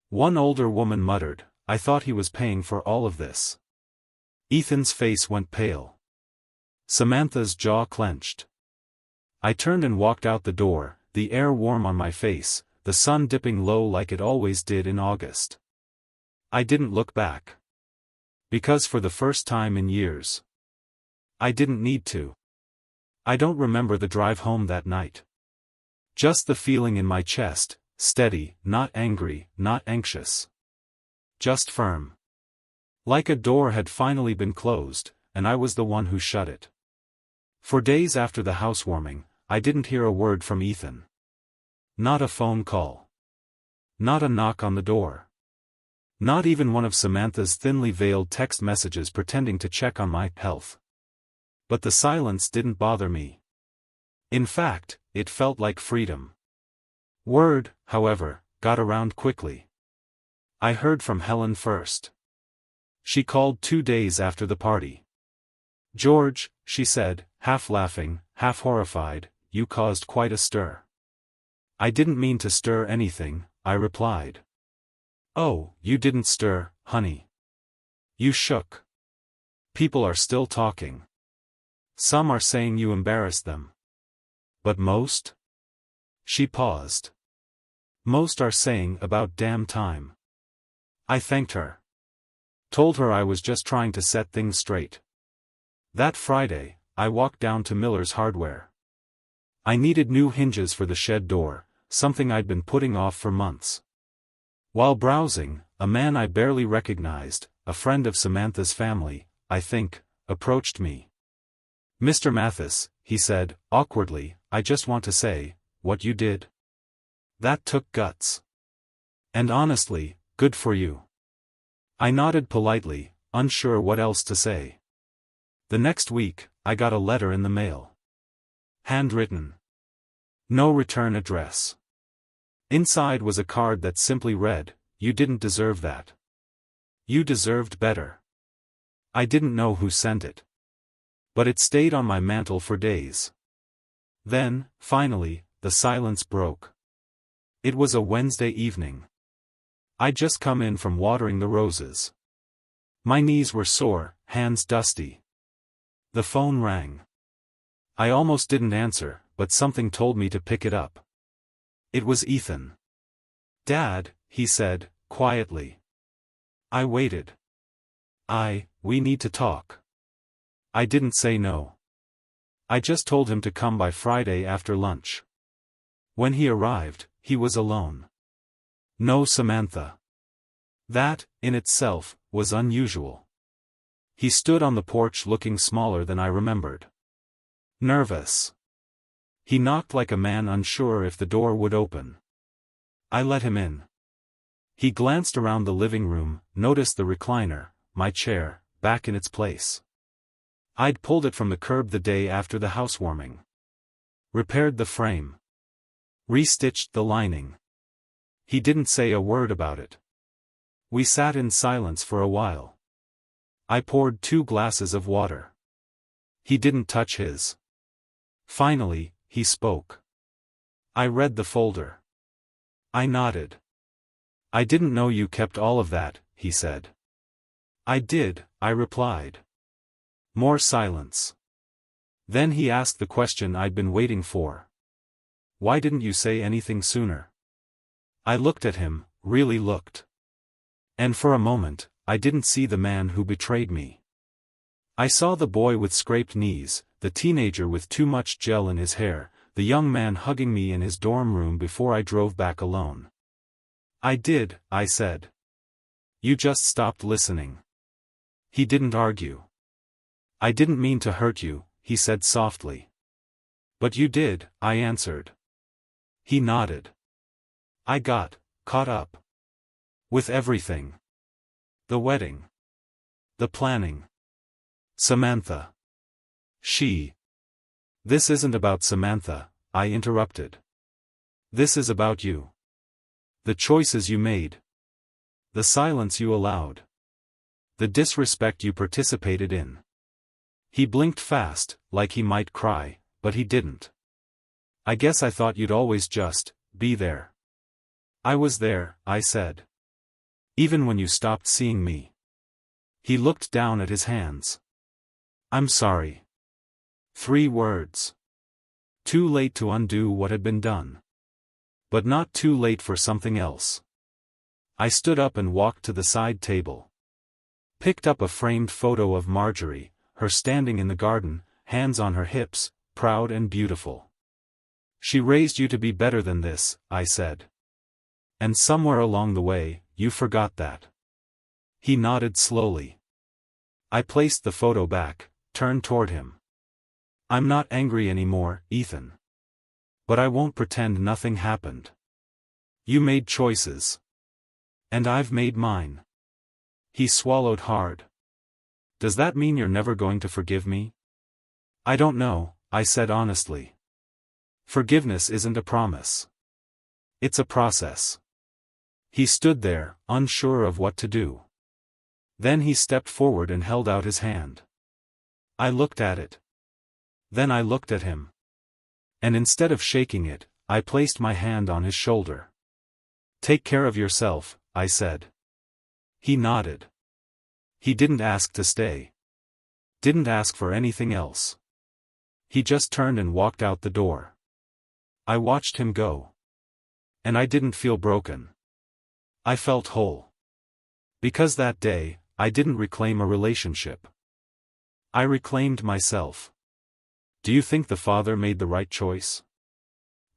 One older woman muttered, I thought he was paying for all of this. Ethan's face went pale. Samantha's jaw clenched. I turned and walked out the door, the air warm on my face, the sun dipping low like it always did in August. I didn't look back. Because for the first time in years, I didn't need to. I don't remember the drive home that night. Just the feeling in my chest, steady, not angry, not anxious. Just firm. Like a door had finally been closed, and I was the one who shut it. For days after the housewarming, I didn't hear a word from Ethan. Not a phone call. Not a knock on the door. Not even one of Samantha's thinly veiled text messages pretending to check on my health. But the silence didn't bother me. In fact, it felt like freedom. Word, however, got around quickly. I heard from Helen first. She called 2 days after the party. George, she said, half laughing, half horrified, you caused quite a stir. I didn't mean to stir anything, I replied. Oh, you didn't stir, honey. You shook. People are still talking. Some are saying you embarrassed them. But most? She paused. Most are saying about damn time. I thanked her. Told her I was just trying to set things straight. That Friday, I walked down to Miller's Hardware. I needed new hinges for the shed door, something I'd been putting off for months. While browsing, a man I barely recognized, a friend of Samantha's family, I think, approached me. Mr. Mathis, he said, awkwardly, I just want to say, what you did? That took guts. And honestly, good for you. I nodded politely, unsure what else to say. The next week, I got a letter in the mail. Handwritten. No return address. Inside was a card that simply read, you didn't deserve that. You deserved better. I didn't know who sent it. But it stayed on my mantle for days. Then, finally, the silence broke. It was a Wednesday evening. I'd just come in from watering the roses. My knees were sore, hands dusty. The phone rang. I almost didn't answer, but something told me to pick it up. It was Ethan. Dad, he said, quietly. I waited. We need to talk. I didn't say no. I just told him to come by Friday after lunch. When he arrived, he was alone. No Samantha. That, in itself, was unusual. He stood on the porch looking smaller than I remembered. Nervous. He knocked like a man unsure if the door would open. I let him in. He glanced around the living room, noticed the recliner, my chair, back in its place. I'd pulled it from the curb the day after the housewarming. Repaired the frame. Restitched the lining. He didn't say a word about it. We sat in silence for a while. I poured 2 glasses of water. He didn't touch his. Finally, he spoke. I read the folder. I nodded. I didn't know you kept all of that, he said. I did, I replied. More silence. Then he asked the question I'd been waiting for. Why didn't you say anything sooner? I looked at him, really looked. And for a moment, I didn't see the man who betrayed me. I saw the boy with scraped knees, the teenager with too much gel in his hair, the young man hugging me in his dorm room before I drove back alone. I did, I said. You just stopped listening. He didn't argue. I didn't mean to hurt you, he said softly. But you did, I answered. He nodded. I got caught up with everything. The wedding. The planning. Samantha. This isn't about Samantha, I interrupted. This is about you. The choices you made. The silence you allowed. The disrespect you participated in. He blinked fast, like he might cry, but he didn't. I guess I thought you'd always just be there. I was there, I said. Even when you stopped seeing me. He looked down at his hands. I'm sorry. 3 words. Too late to undo what had been done. But not too late for something else. I stood up and walked to the side table. Picked up a framed photo of Marjorie, her standing in the garden, hands on her hips, proud and beautiful. She raised you to be better than this, I said. And somewhere along the way, you forgot that. He nodded slowly. I placed the photo back, turned toward him. I'm not angry anymore, Ethan. But I won't pretend nothing happened. You made choices. And I've made mine. He swallowed hard. Does that mean you're never going to forgive me? I don't know, I said honestly. Forgiveness isn't a promise. It's a process. He stood there, unsure of what to do. Then he stepped forward and held out his hand. I looked at it. Then I looked at him. And instead of shaking it, I placed my hand on his shoulder. Take care of yourself, I said. He nodded. He didn't ask to stay. Didn't ask for anything else. He just turned and walked out the door. I watched him go. And I didn't feel broken. I felt whole. Because that day, I didn't reclaim a relationship. I reclaimed myself. Do you think the father made the right choice?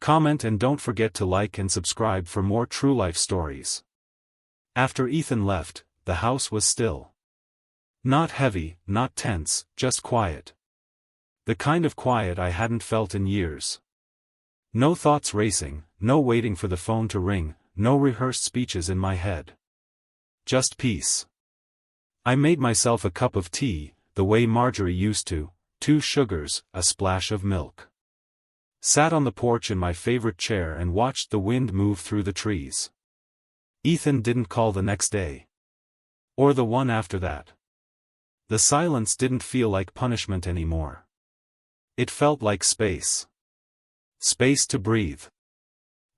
Comment and don't forget to like and subscribe for more true life stories. After Ethan left, the house was still. Not heavy, not tense, just quiet. The kind of quiet I hadn't felt in years. No thoughts racing, no waiting for the phone to ring, no rehearsed speeches in my head. Just peace. I made myself a cup of tea, the way Marjorie used to, 2 sugars, a splash of milk. Sat on the porch in my favorite chair and watched the wind move through the trees. Ethan didn't call the next day. Or the one after that. The silence didn't feel like punishment anymore. It felt like space. Space to breathe.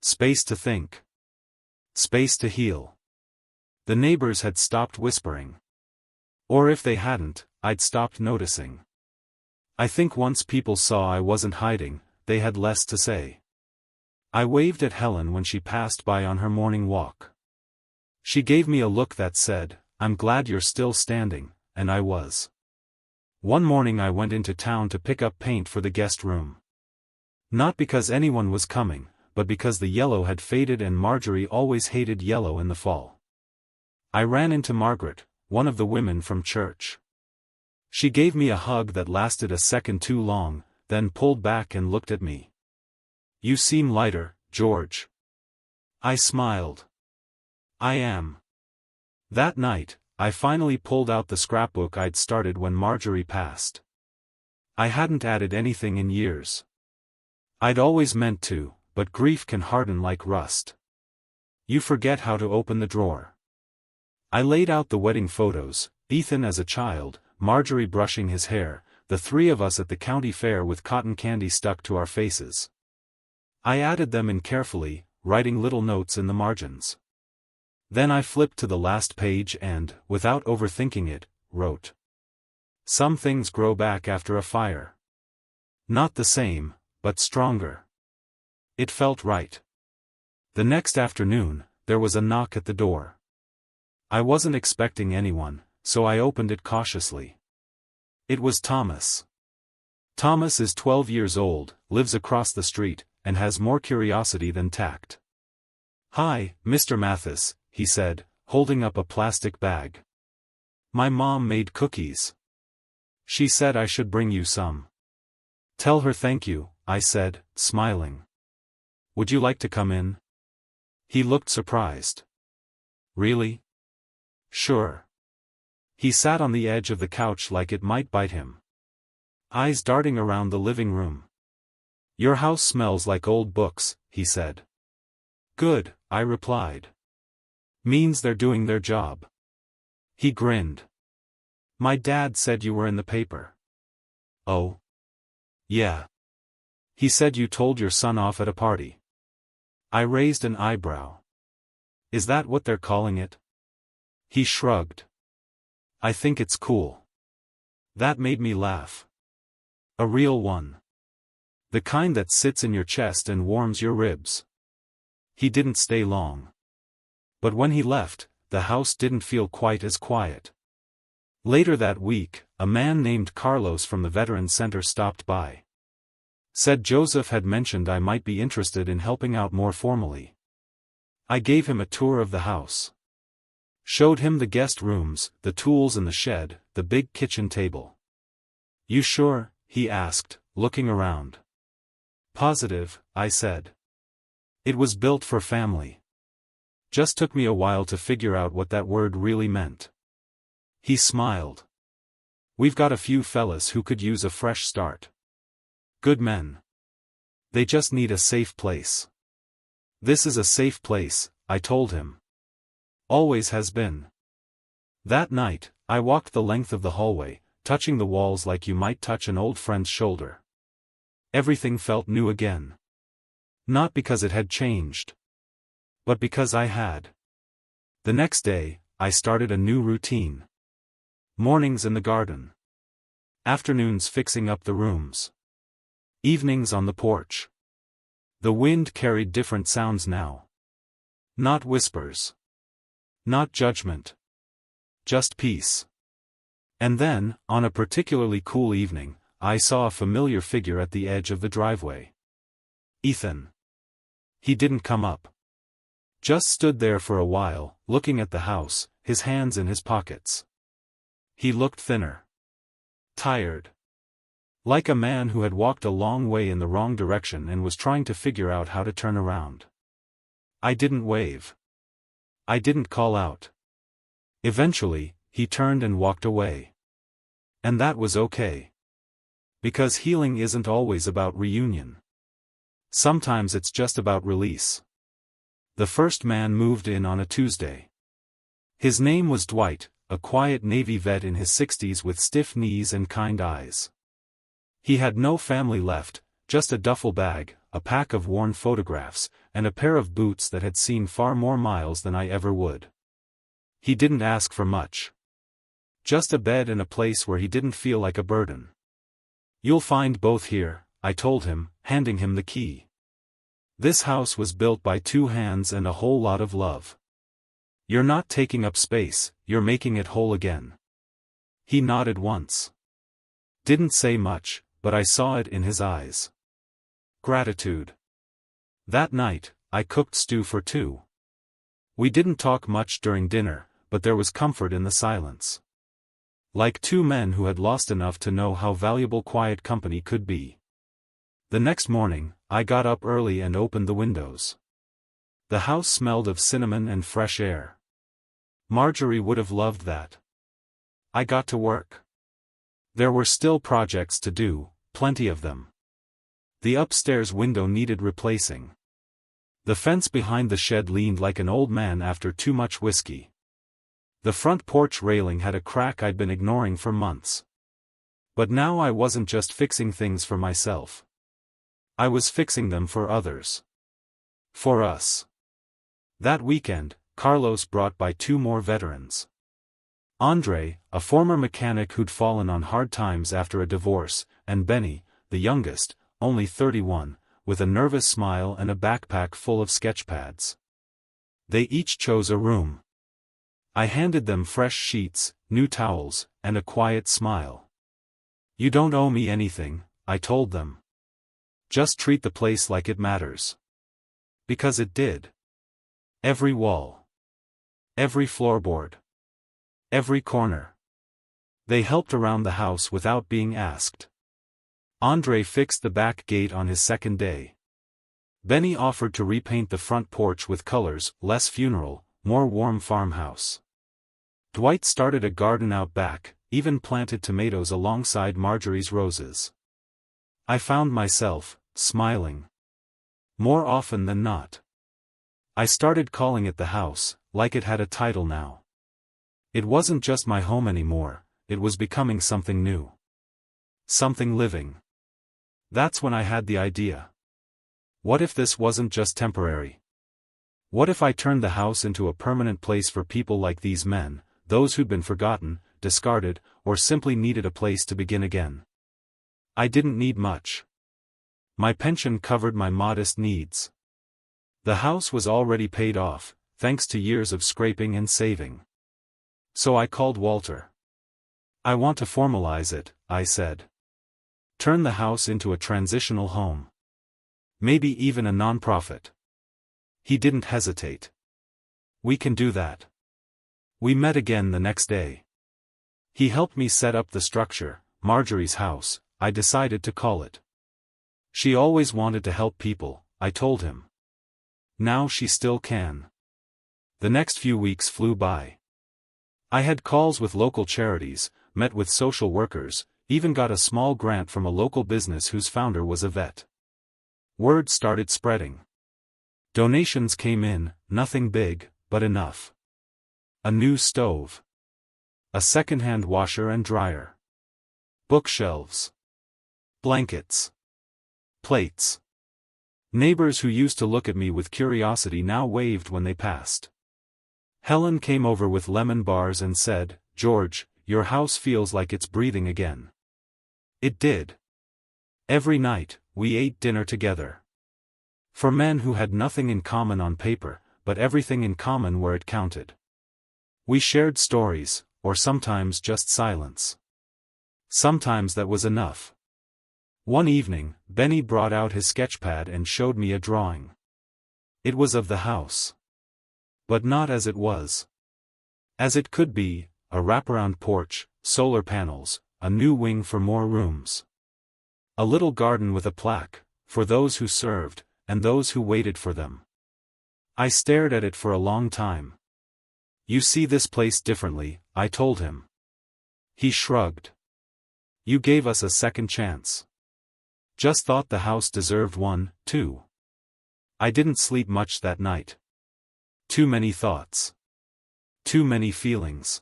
Space to think. Space to heal. The neighbors had stopped whispering. Or if they hadn't, I'd stopped noticing. I think once people saw I wasn't hiding, they had less to say. I waved at Helen when she passed by on her morning walk. She gave me a look that said, I'm glad you're still standing, and I was. One morning I went into town to pick up paint for the guest room. Not because anyone was coming, but because the yellow had faded and Marjorie always hated yellow in the fall. I ran into Margaret, one of the women from church. She gave me a hug that lasted a second too long, then pulled back and looked at me. You seem lighter, George. I smiled. I am. That night, I finally pulled out the scrapbook I'd started when Marjorie passed. I hadn't added anything in years. I'd always meant to, but grief can harden like rust. You forget how to open the drawer. I laid out the wedding photos, Ethan as a child, Marjorie brushing his hair, the 3 of us at the county fair with cotton candy stuck to our faces. I added them in carefully, writing little notes in the margins. Then I flipped to the last page and, without overthinking it, wrote. Some things grow back after a fire. Not the same, but stronger. It felt right. The next afternoon, there was a knock at the door. I wasn't expecting anyone, so I opened it cautiously. It was Thomas. Thomas is 12 years old, lives across the street, and has more curiosity than tact. Hi, Mr. Mathis, he said, holding up a plastic bag. My mom made cookies. She said I should bring you some. Tell her thank you, I said, smiling. Would you like to come in? He looked surprised. Really? Sure. He sat on the edge of the couch like it might bite him. Eyes darting around the living room. Your house smells like old books, he said. Good, I replied. Means they're doing their job. He grinned. My dad said you were in the paper. Oh? Yeah. He said you told your son off at a party. I raised an eyebrow. Is that what they're calling it? He shrugged. I think it's cool. That made me laugh. A real one. The kind that sits in your chest and warms your ribs. He didn't stay long. But when he left, the house didn't feel quite as quiet. Later that week, a man named Carlos from the Veterans Center stopped by. Said Joseph had mentioned I might be interested in helping out more formally. I gave him a tour of the house. Showed him the guest rooms, the tools in the shed, the big kitchen table. You sure? He asked, looking around. Positive, I said. It was built for family. Just took me a while to figure out what that word really meant. He smiled. We've got a few fellas who could use a fresh start. Good men. They just need a safe place. This is a safe place, I told him. Always has been. That night, I walked the length of the hallway, touching the walls like you might touch an old friend's shoulder. Everything felt new again. Not because it had changed. But because I had. The next day, I started a new routine. Mornings in the garden. Afternoons fixing up the rooms. Evenings on the porch. The wind carried different sounds now. Not whispers. Not judgment. Just peace. And then, on a particularly cool evening, I saw a familiar figure at the edge of the driveway. Ethan. He didn't come up. Just stood there for a while, looking at the house, his hands in his pockets. He looked thinner. Tired. Like a man who had walked a long way in the wrong direction and was trying to figure out how to turn around. I didn't wave. I didn't call out. Eventually, he turned and walked away. And that was okay. Because healing isn't always about reunion. Sometimes it's just about release. The first man moved in on a Tuesday. His name was Dwight, a quiet Navy vet in his 60s with stiff knees and kind eyes. He had no family left, just a duffel bag, a pack of worn photographs, and a pair of boots that had seen far more miles than I ever would. He didn't ask for much. Just a bed and a place where he didn't feel like a burden. You'll find both here, I told him, handing him the key. This house was built by two hands and a whole lot of love. You're not taking up space, you're making it whole again. He nodded once. Didn't say much, but I saw it in his eyes. Gratitude. That night, I cooked stew for two. We didn't talk much during dinner, but there was comfort in the silence. Like two men who had lost enough to know how valuable quiet company could be. The next morning, I got up early and opened the windows. The house smelled of cinnamon and fresh air. Marjorie would have loved that. I got to work. There were still projects to do, plenty of them. The upstairs window needed replacing. The fence behind the shed leaned like an old man after too much whiskey. The front porch railing had a crack I'd been ignoring for months. But now I wasn't just fixing things for myself. I was fixing them for others. For us. That weekend, Carlos brought by two more veterans. Andre, a former mechanic who'd fallen on hard times after a divorce, and Benny, the youngest, only 31, with a nervous smile and a backpack full of sketch pads. They each chose a room. I handed them fresh sheets, new towels, and a quiet smile. You don't owe me anything, I told them. Just treat the place like it matters. Because it did. Every wall. Every floorboard. Every corner. They helped around the house without being asked. Andre fixed the back gate on his second day. Benny offered to repaint the front porch with colors, less funeral, more warm farmhouse. Dwight started a garden out back, even planted tomatoes alongside Marjorie's roses. I found myself, smiling. More often than not. I started calling it the house, like it had a title now. It wasn't just my home anymore, it was becoming something new. something living. That's when I had the idea. What if this wasn't just temporary? What if I turned the house into a permanent place for people like these men, those who'd been forgotten, discarded, or simply needed a place to begin again? I didn't need much. My pension covered my modest needs. The house was already paid off, thanks to years of scraping and saving. So I called Walter. I want to formalize it, I said. Turn the house into a transitional home. Maybe even a non-profit. He didn't hesitate. We can do that. We met again the next day. He helped me set up the structure, Marjorie's house, I decided to call it. She always wanted to help people, I told him. Now she still can. The next few weeks flew by. I had calls with local charities, met with social workers, even got a small grant from a local business whose founder was a vet. Word started spreading. Donations came in, nothing big, but enough. A new stove. A second-hand washer and dryer. Bookshelves. Blankets. Plates. Neighbors who used to look at me with curiosity now waved when they passed. Helen came over with lemon bars and said, "George, your house feels like it's breathing again." It did. Every night, we ate dinner together. For men who had nothing in common on paper, but everything in common where it counted. We shared stories, or sometimes just silence. Sometimes that was enough. One evening, Benny brought out his sketchpad and showed me a drawing. It was of the house. But not as it was. As it could be, a wraparound porch, solar panels, a new wing for more rooms. A little garden with a plaque, for those who served, and those who waited for them. I stared at it for a long time. "You see this place differently," I told him. He shrugged. "You gave us a second chance. Just thought the house deserved one, too." I didn't sleep much that night. Too many thoughts. Too many feelings.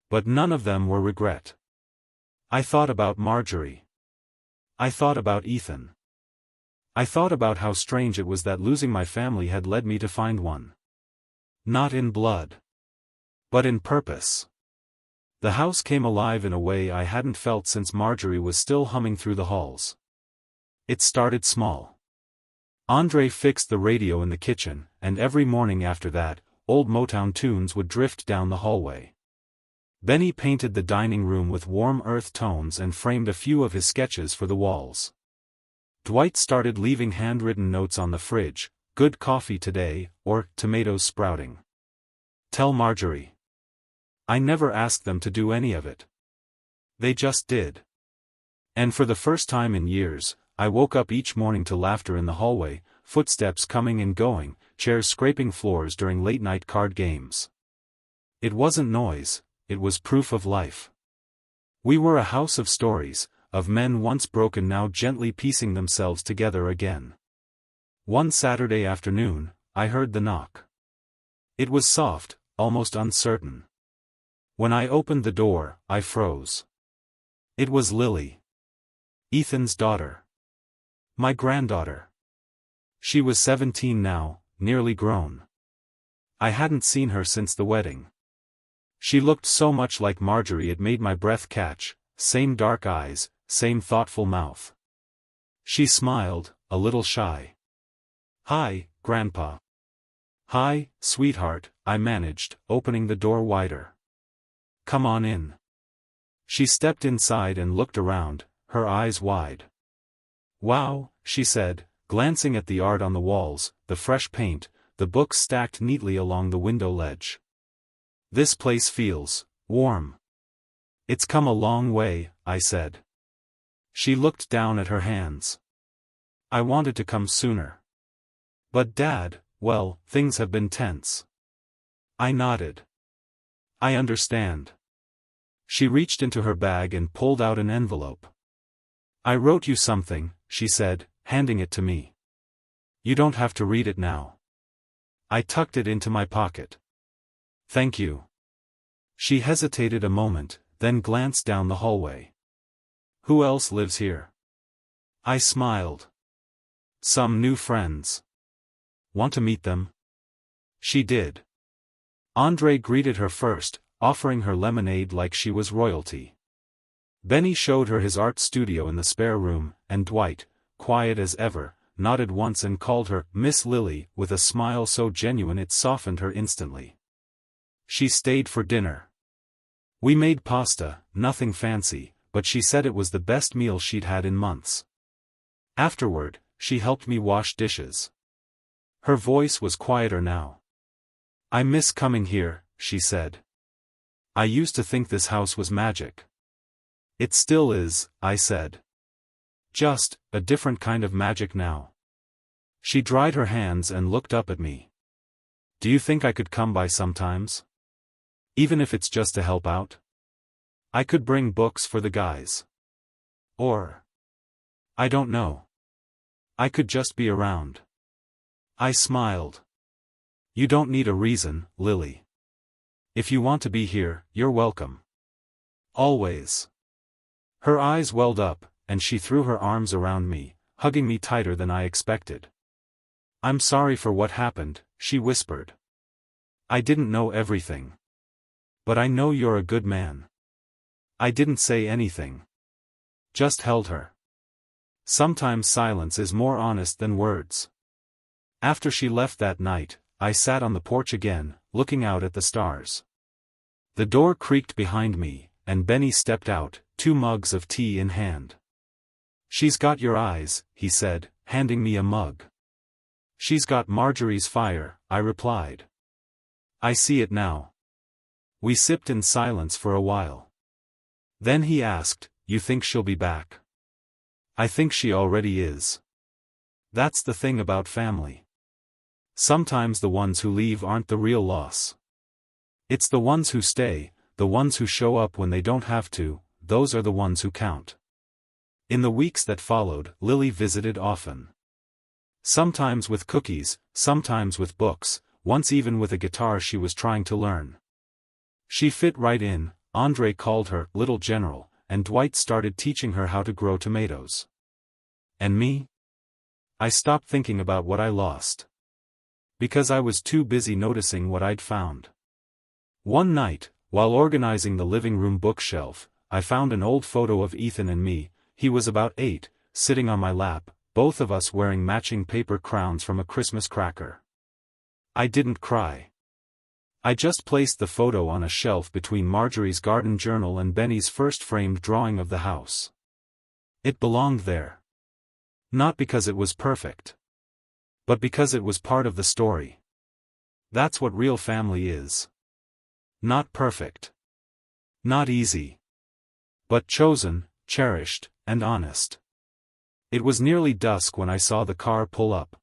But none of them were regret. I thought about Marjorie. I thought about Ethan. I thought about how strange it was that losing my family had led me to find one. Not in blood. But in purpose. The house came alive in a way I hadn't felt since Marjorie was still humming through the halls. It started small. Andre fixed the radio in the kitchen, and every morning after that, old Motown tunes would drift down the hallway. Benny painted the dining room with warm earth tones and framed a few of his sketches for the walls. Dwight started leaving handwritten notes on the fridge, "Good coffee today," or "Tomatoes sprouting." "Tell Marjorie." I never asked them to do any of it. They just did. And for the first time in years, I woke up each morning to laughter in the hallway, footsteps coming and going, chairs scraping floors during late-night card games. It wasn't noise, it was proof of life. We were a house of stories, of men once broken now gently piecing themselves together again. One Saturday afternoon, I heard the knock. It was soft, almost uncertain. When I opened the door, I froze. It was Lily. Ethan's daughter. My granddaughter. She was 17 now, nearly grown. I hadn't seen her since the wedding. She looked so much like Marjorie it made my breath catch, same dark eyes, same thoughtful mouth. She smiled, a little shy. "Hi, Grandpa." "Hi, sweetheart," I managed, opening the door wider. "Come on in." She stepped inside and looked around, her eyes wide. "Wow," she said, glancing at the art on the walls, the fresh paint, the books stacked neatly along the window ledge. "This place feels warm." "It's come a long way," I said. She looked down at her hands. "I wanted to come sooner. But Dad, well, things have been tense." I nodded. "I understand." She reached into her bag and pulled out an envelope. "I wrote you something," she said, handing it to me. "You don't have to read it now." I tucked it into my pocket. "Thank you." She hesitated a moment, then glanced down the hallway. Who else lives here? I smiled. Some new friends. Want to meet them? She did. Andre greeted her first, offering her lemonade like she was royalty. Benny showed her his art studio in the spare room, and Dwight, quiet as ever, nodded once and called her Miss Lily with a smile so genuine it softened her instantly. She stayed for dinner. We made pasta, nothing fancy, but she said it was the best meal she'd had in months. Afterward, she helped me wash dishes. Her voice was quieter now. I miss coming here, she said. I used to think this house was magic. It still is, I said. Just, a different kind of magic now. She dried her hands and looked up at me. Do you think I could come by sometimes? Even if it's just to help out? I could bring books for the guys. Or, I don't know. I could just be around. I smiled. You don't need a reason, Lily. If you want to be here, you're welcome. Always. Her eyes welled up, and she threw her arms around me, hugging me tighter than I expected. I'm sorry for what happened, she whispered. I didn't know everything. But I know you're a good man. I didn't say anything. Just held her. Sometimes silence is more honest than words. After she left that night, I sat on the porch again, looking out at the stars. The door creaked behind me, and Benny stepped out, 2 mugs of tea in hand. She's got your eyes, he said, handing me a mug. She's got Marjorie's fire, I replied. I see it now. We sipped in silence for a while. Then he asked, You think she'll be back? I think she already is. That's the thing about family. Sometimes the ones who leave aren't the real loss. It's the ones who stay, the ones who show up when they don't have to, those are the ones who count. In the weeks that followed, Lily visited often. Sometimes with cookies, sometimes with books, once even with a guitar she was trying to learn. She fit right in. Andre called her Little General, and Dwight started teaching her how to grow tomatoes. And me? I stopped thinking about what I lost. Because I was too busy noticing what I'd found. One night, while organizing the living room bookshelf, I found an old photo of Ethan and me. He was about 8, sitting on my lap, both of us wearing matching paper crowns from a Christmas cracker. I didn't cry. I just placed the photo on a shelf between Marjorie's garden journal and Benny's first framed drawing of the house. It belonged there. Not because it was perfect. But because it was part of the story. That's what real family is. Not perfect. Not easy. But chosen, cherished, and honest. It was nearly dusk when I saw the car pull up.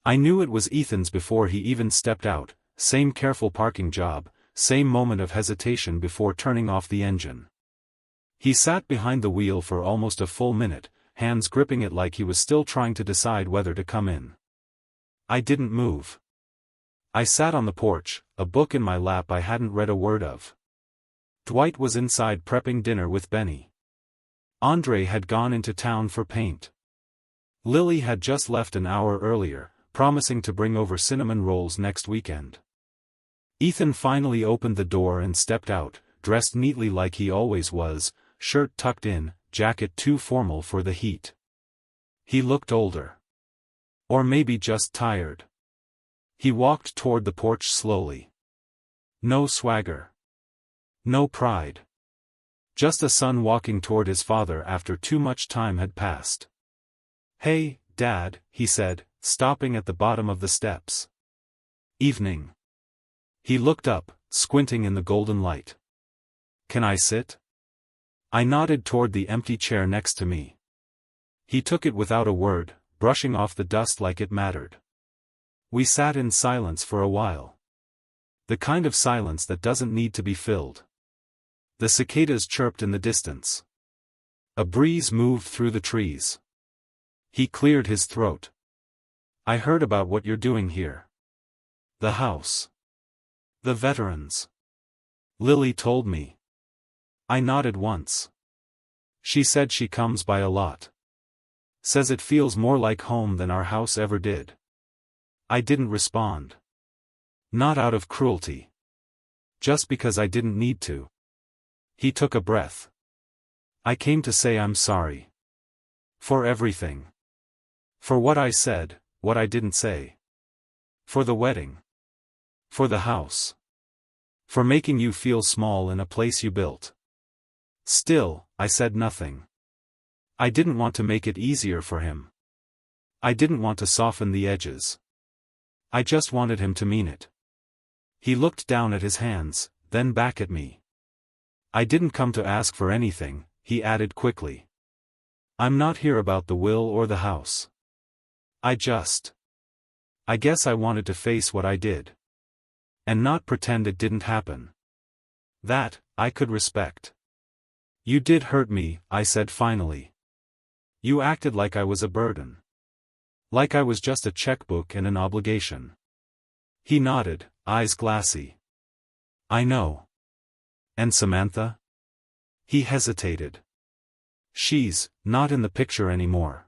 I knew it was Ethan's before he even stepped out. Same careful parking job, same moment of hesitation before turning off the engine. He sat behind the wheel for almost a full minute, hands gripping it like he was still trying to decide whether to come in. I didn't move. I sat on the porch, a book in my lap I hadn't read a word of. Dwight was inside prepping dinner with Benny. Andre had gone into town for paint. Lily had just left an hour earlier, promising to bring over cinnamon rolls next weekend. Ethan finally opened the door and stepped out, dressed neatly like he always was, shirt tucked in, jacket too formal for the heat. He looked older. Or maybe just tired. He walked toward the porch slowly. No swagger. No pride. Just a son walking toward his father after too much time had passed. Hey, Dad, he said, stopping at the bottom of the steps. Evening. He looked up, squinting in the golden light. Can I sit? I nodded toward the empty chair next to me. He took it without a word, brushing off the dust like it mattered. We sat in silence for a while. The kind of silence that doesn't need to be filled. The cicadas chirped in the distance. A breeze moved through the trees. He cleared his throat. I heard about what you're doing here. The house. The veterans. Lily told me. I nodded once. She said she comes by a lot. Says it feels more like home than our house ever did. I didn't respond. Not out of cruelty. Just because I didn't need to. He took a breath. I came to say I'm sorry. For everything. For what I said, what I didn't say. For the wedding. For the house. For making you feel small in a place you built. Still, I said nothing. I didn't want to make it easier for him. I didn't want to soften the edges. I just wanted him to mean it. He looked down at his hands, then back at me. I didn't come to ask for anything, he added quickly. I'm not here about the will or the house. I guess I wanted to face what I did. And not pretend it didn't happen. That, I could respect. You did hurt me, I said finally. You acted like I was a burden. Like I was just a checkbook and an obligation. He nodded, eyes glassy. I know. And Samantha? He hesitated. She's not in the picture anymore.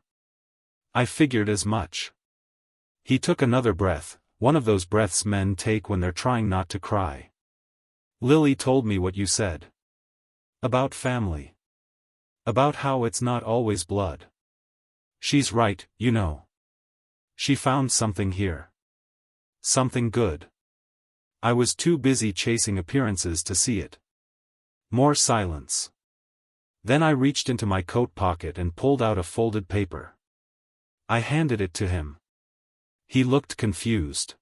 I figured as much. He took another breath, one of those breaths men take when they're trying not to cry. Lily told me what you said. About family. About how it's not always blood. She's right, you know. She found something here. Something good. I was too busy chasing appearances to see it. More silence. Then I reached into my coat pocket and pulled out a folded paper. I handed it to him. He looked confused.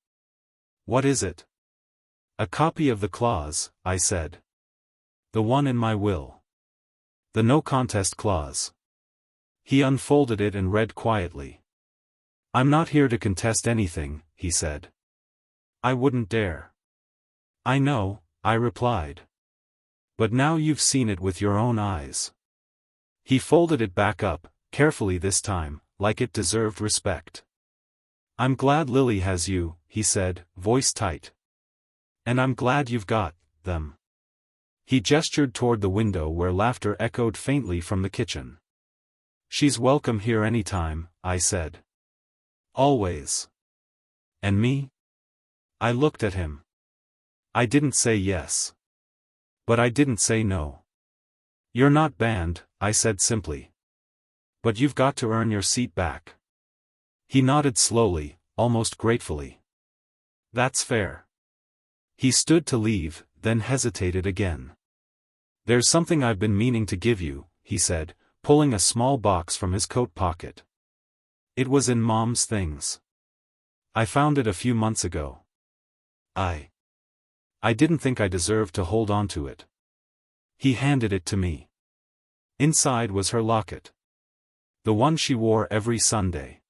What is it? A copy of the clause, I said. The one in my will. The no contest clause. He unfolded it and read quietly. I'm not here to contest anything, he said. I wouldn't dare. I know, I replied. But now you've seen it with your own eyes. He folded it back up, carefully this time, like it deserved respect. I'm glad Lily has you, he said, voice tight. And I'm glad you've got them. He gestured toward the window where laughter echoed faintly from the kitchen. She's welcome here anytime, I said. Always. And me? I looked at him. I didn't say yes. But I didn't say no. You're not banned, I said simply. But you've got to earn your seat back. He nodded slowly, almost gratefully. That's fair. He stood to leave, then hesitated again. There's something I've been meaning to give you, he said, pulling a small box from his coat pocket. It was in Mom's things. I found it a few months ago. I didn't think I deserved to hold on to it. He handed it to me. Inside was her locket. The one she wore every Sunday.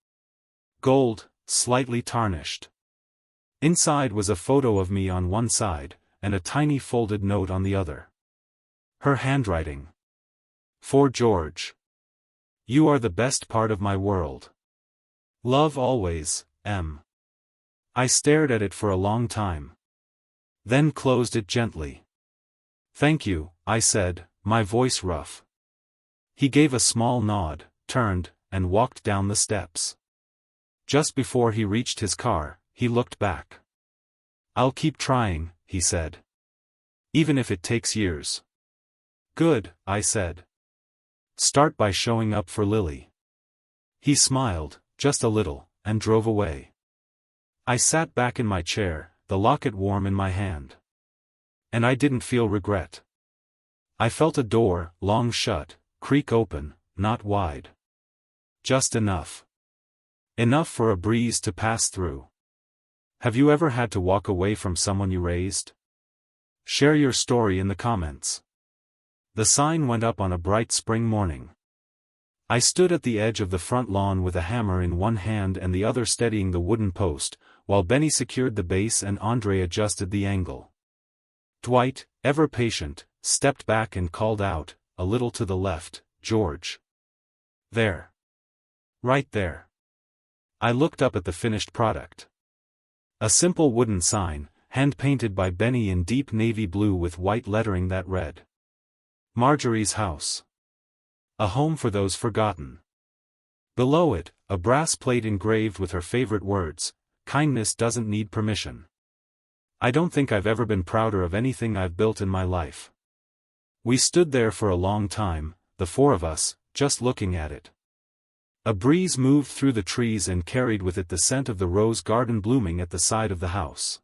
Gold, slightly tarnished. Inside was a photo of me on one side, and a tiny folded note on the other. Her handwriting. For George. You are the best part of my world. Love always, M. I stared at it for a long time. Then closed it gently. Thank you, I said, my voice rough. He gave a small nod, turned, and walked down the steps. Just before he reached his car, he looked back. I'll keep trying, he said. Even if it takes years. Good, I said. Start by showing up for Lily. He smiled, just a little, and drove away. I sat back in my chair, the locket warm in my hand. And I didn't feel regret. I felt a door, long shut, creak open, not wide. Just enough. Enough for a breeze to pass through. Have you ever had to walk away from someone you raised? Share your story in the comments. The sign went up on a bright spring morning. I stood at the edge of the front lawn with a hammer in one hand and the other steadying the wooden post, while Benny secured the base and Andre adjusted the angle. Dwight, ever patient, stepped back and called out, a little to the left, George. There. Right there. I looked up at the finished product. A simple wooden sign, hand-painted by Benny in deep navy blue with white lettering that read, Marjorie's house. A home for those forgotten. Below it, a brass plate engraved with her favorite words, "Kindness doesn't need permission." I don't think I've ever been prouder of anything I've built in my life. We stood there for a long time, the four of us, just looking at it. A breeze moved through the trees and carried with it the scent of the rose garden blooming at the side of the house.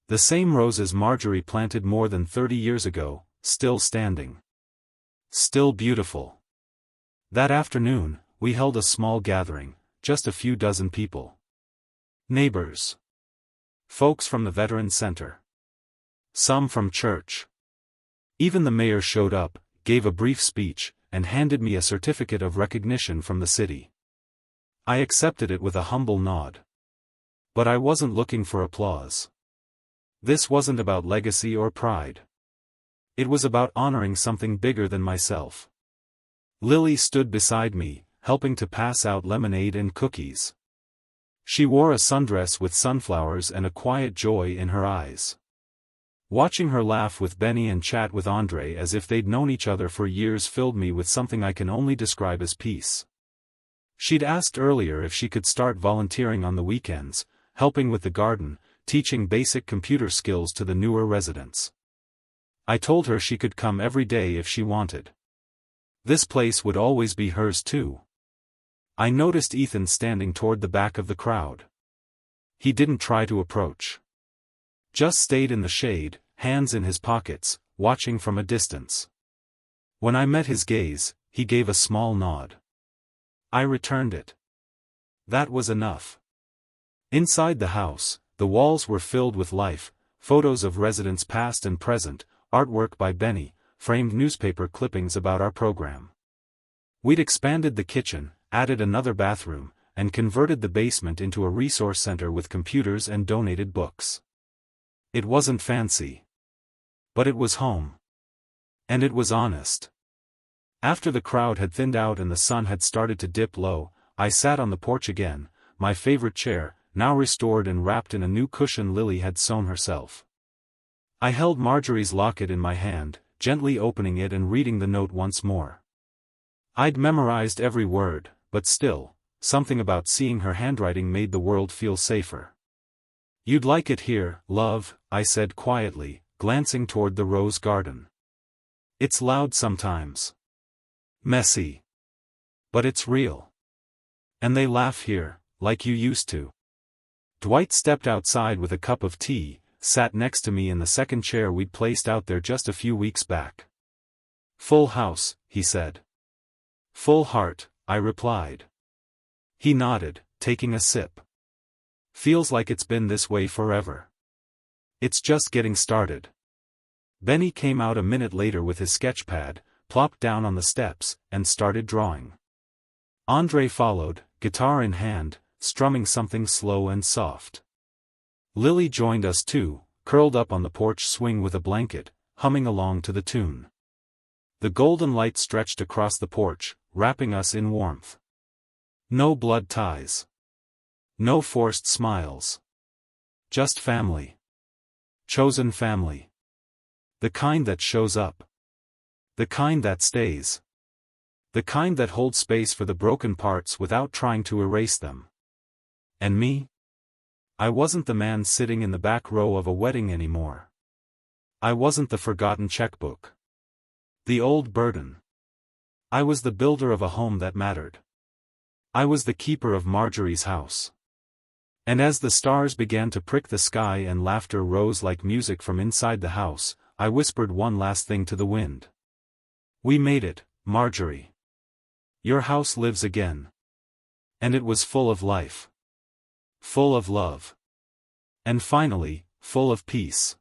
The same roses Marjorie planted more than 30 years ago, still standing. Still beautiful. That afternoon, we held a small gathering, just a few dozen people. Neighbors. Folks from the Veterans Center. Some from church. Even the mayor showed up, gave a brief speech, and handed me a certificate of recognition from the city. I accepted it with a humble nod. But I wasn't looking for applause. This wasn't about legacy or pride. It was about honoring something bigger than myself. Lily stood beside me, helping to pass out lemonade and cookies. She wore a sundress with sunflowers and a quiet joy in her eyes. Watching her laugh with Benny and chat with Andre as if they'd known each other for years filled me with something I can only describe as peace. She'd asked earlier if she could start volunteering on the weekends, helping with the garden, teaching basic computer skills to the newer residents. I told her she could come every day if she wanted. This place would always be hers too. I noticed Ethan standing toward the back of the crowd. He didn't try to approach. Just stayed in the shade, hands in his pockets, watching from a distance. When I met his gaze, he gave a small nod. I returned it. That was enough. Inside the house, the walls were filled with life, photos of residents past and present, artwork by Benny, framed newspaper clippings about our program. We'd expanded the kitchen, added another bathroom, and converted the basement into a resource center with computers and donated books. It wasn't fancy. But it was home. And it was honest. After the crowd had thinned out and the sun had started to dip low, I sat on the porch again, my favorite chair, now restored and wrapped in a new cushion Lily had sewn herself. I held Marjorie's locket in my hand, gently opening it and reading the note once more. I'd memorized every word, but still, something about seeing her handwriting made the world feel safer. "You'd like it here, love," I said quietly, glancing toward the rose garden. "It's loud sometimes. Messy. But it's real. And they laugh here, like you used to." Dwight stepped outside with a cup of tea, sat next to me in the second chair we'd placed out there just a few weeks back. "Full house," he said. "Full heart," I replied. He nodded, taking a sip. "Feels like it's been this way forever. It's just getting started." Benny came out a minute later with his sketchpad, plopped down on the steps, and started drawing. Andre followed, guitar in hand, strumming something slow and soft. Lily joined us too, curled up on the porch swing with a blanket, humming along to the tune. The golden light stretched across the porch, wrapping us in warmth. No blood ties. No forced smiles. Just family. Chosen family. The kind that shows up. The kind that stays. The kind that holds space for the broken parts without trying to erase them. And me? I wasn't the man sitting in the back row of a wedding anymore. I wasn't the forgotten checkbook. The old burden. I was the builder of a home that mattered. I was the keeper of Marjorie's house. And as the stars began to prick the sky and laughter rose like music from inside the house, I whispered one last thing to the wind. "We made it, Marjorie. Your house lives again." And it was full of life. Full of love. And finally, full of peace.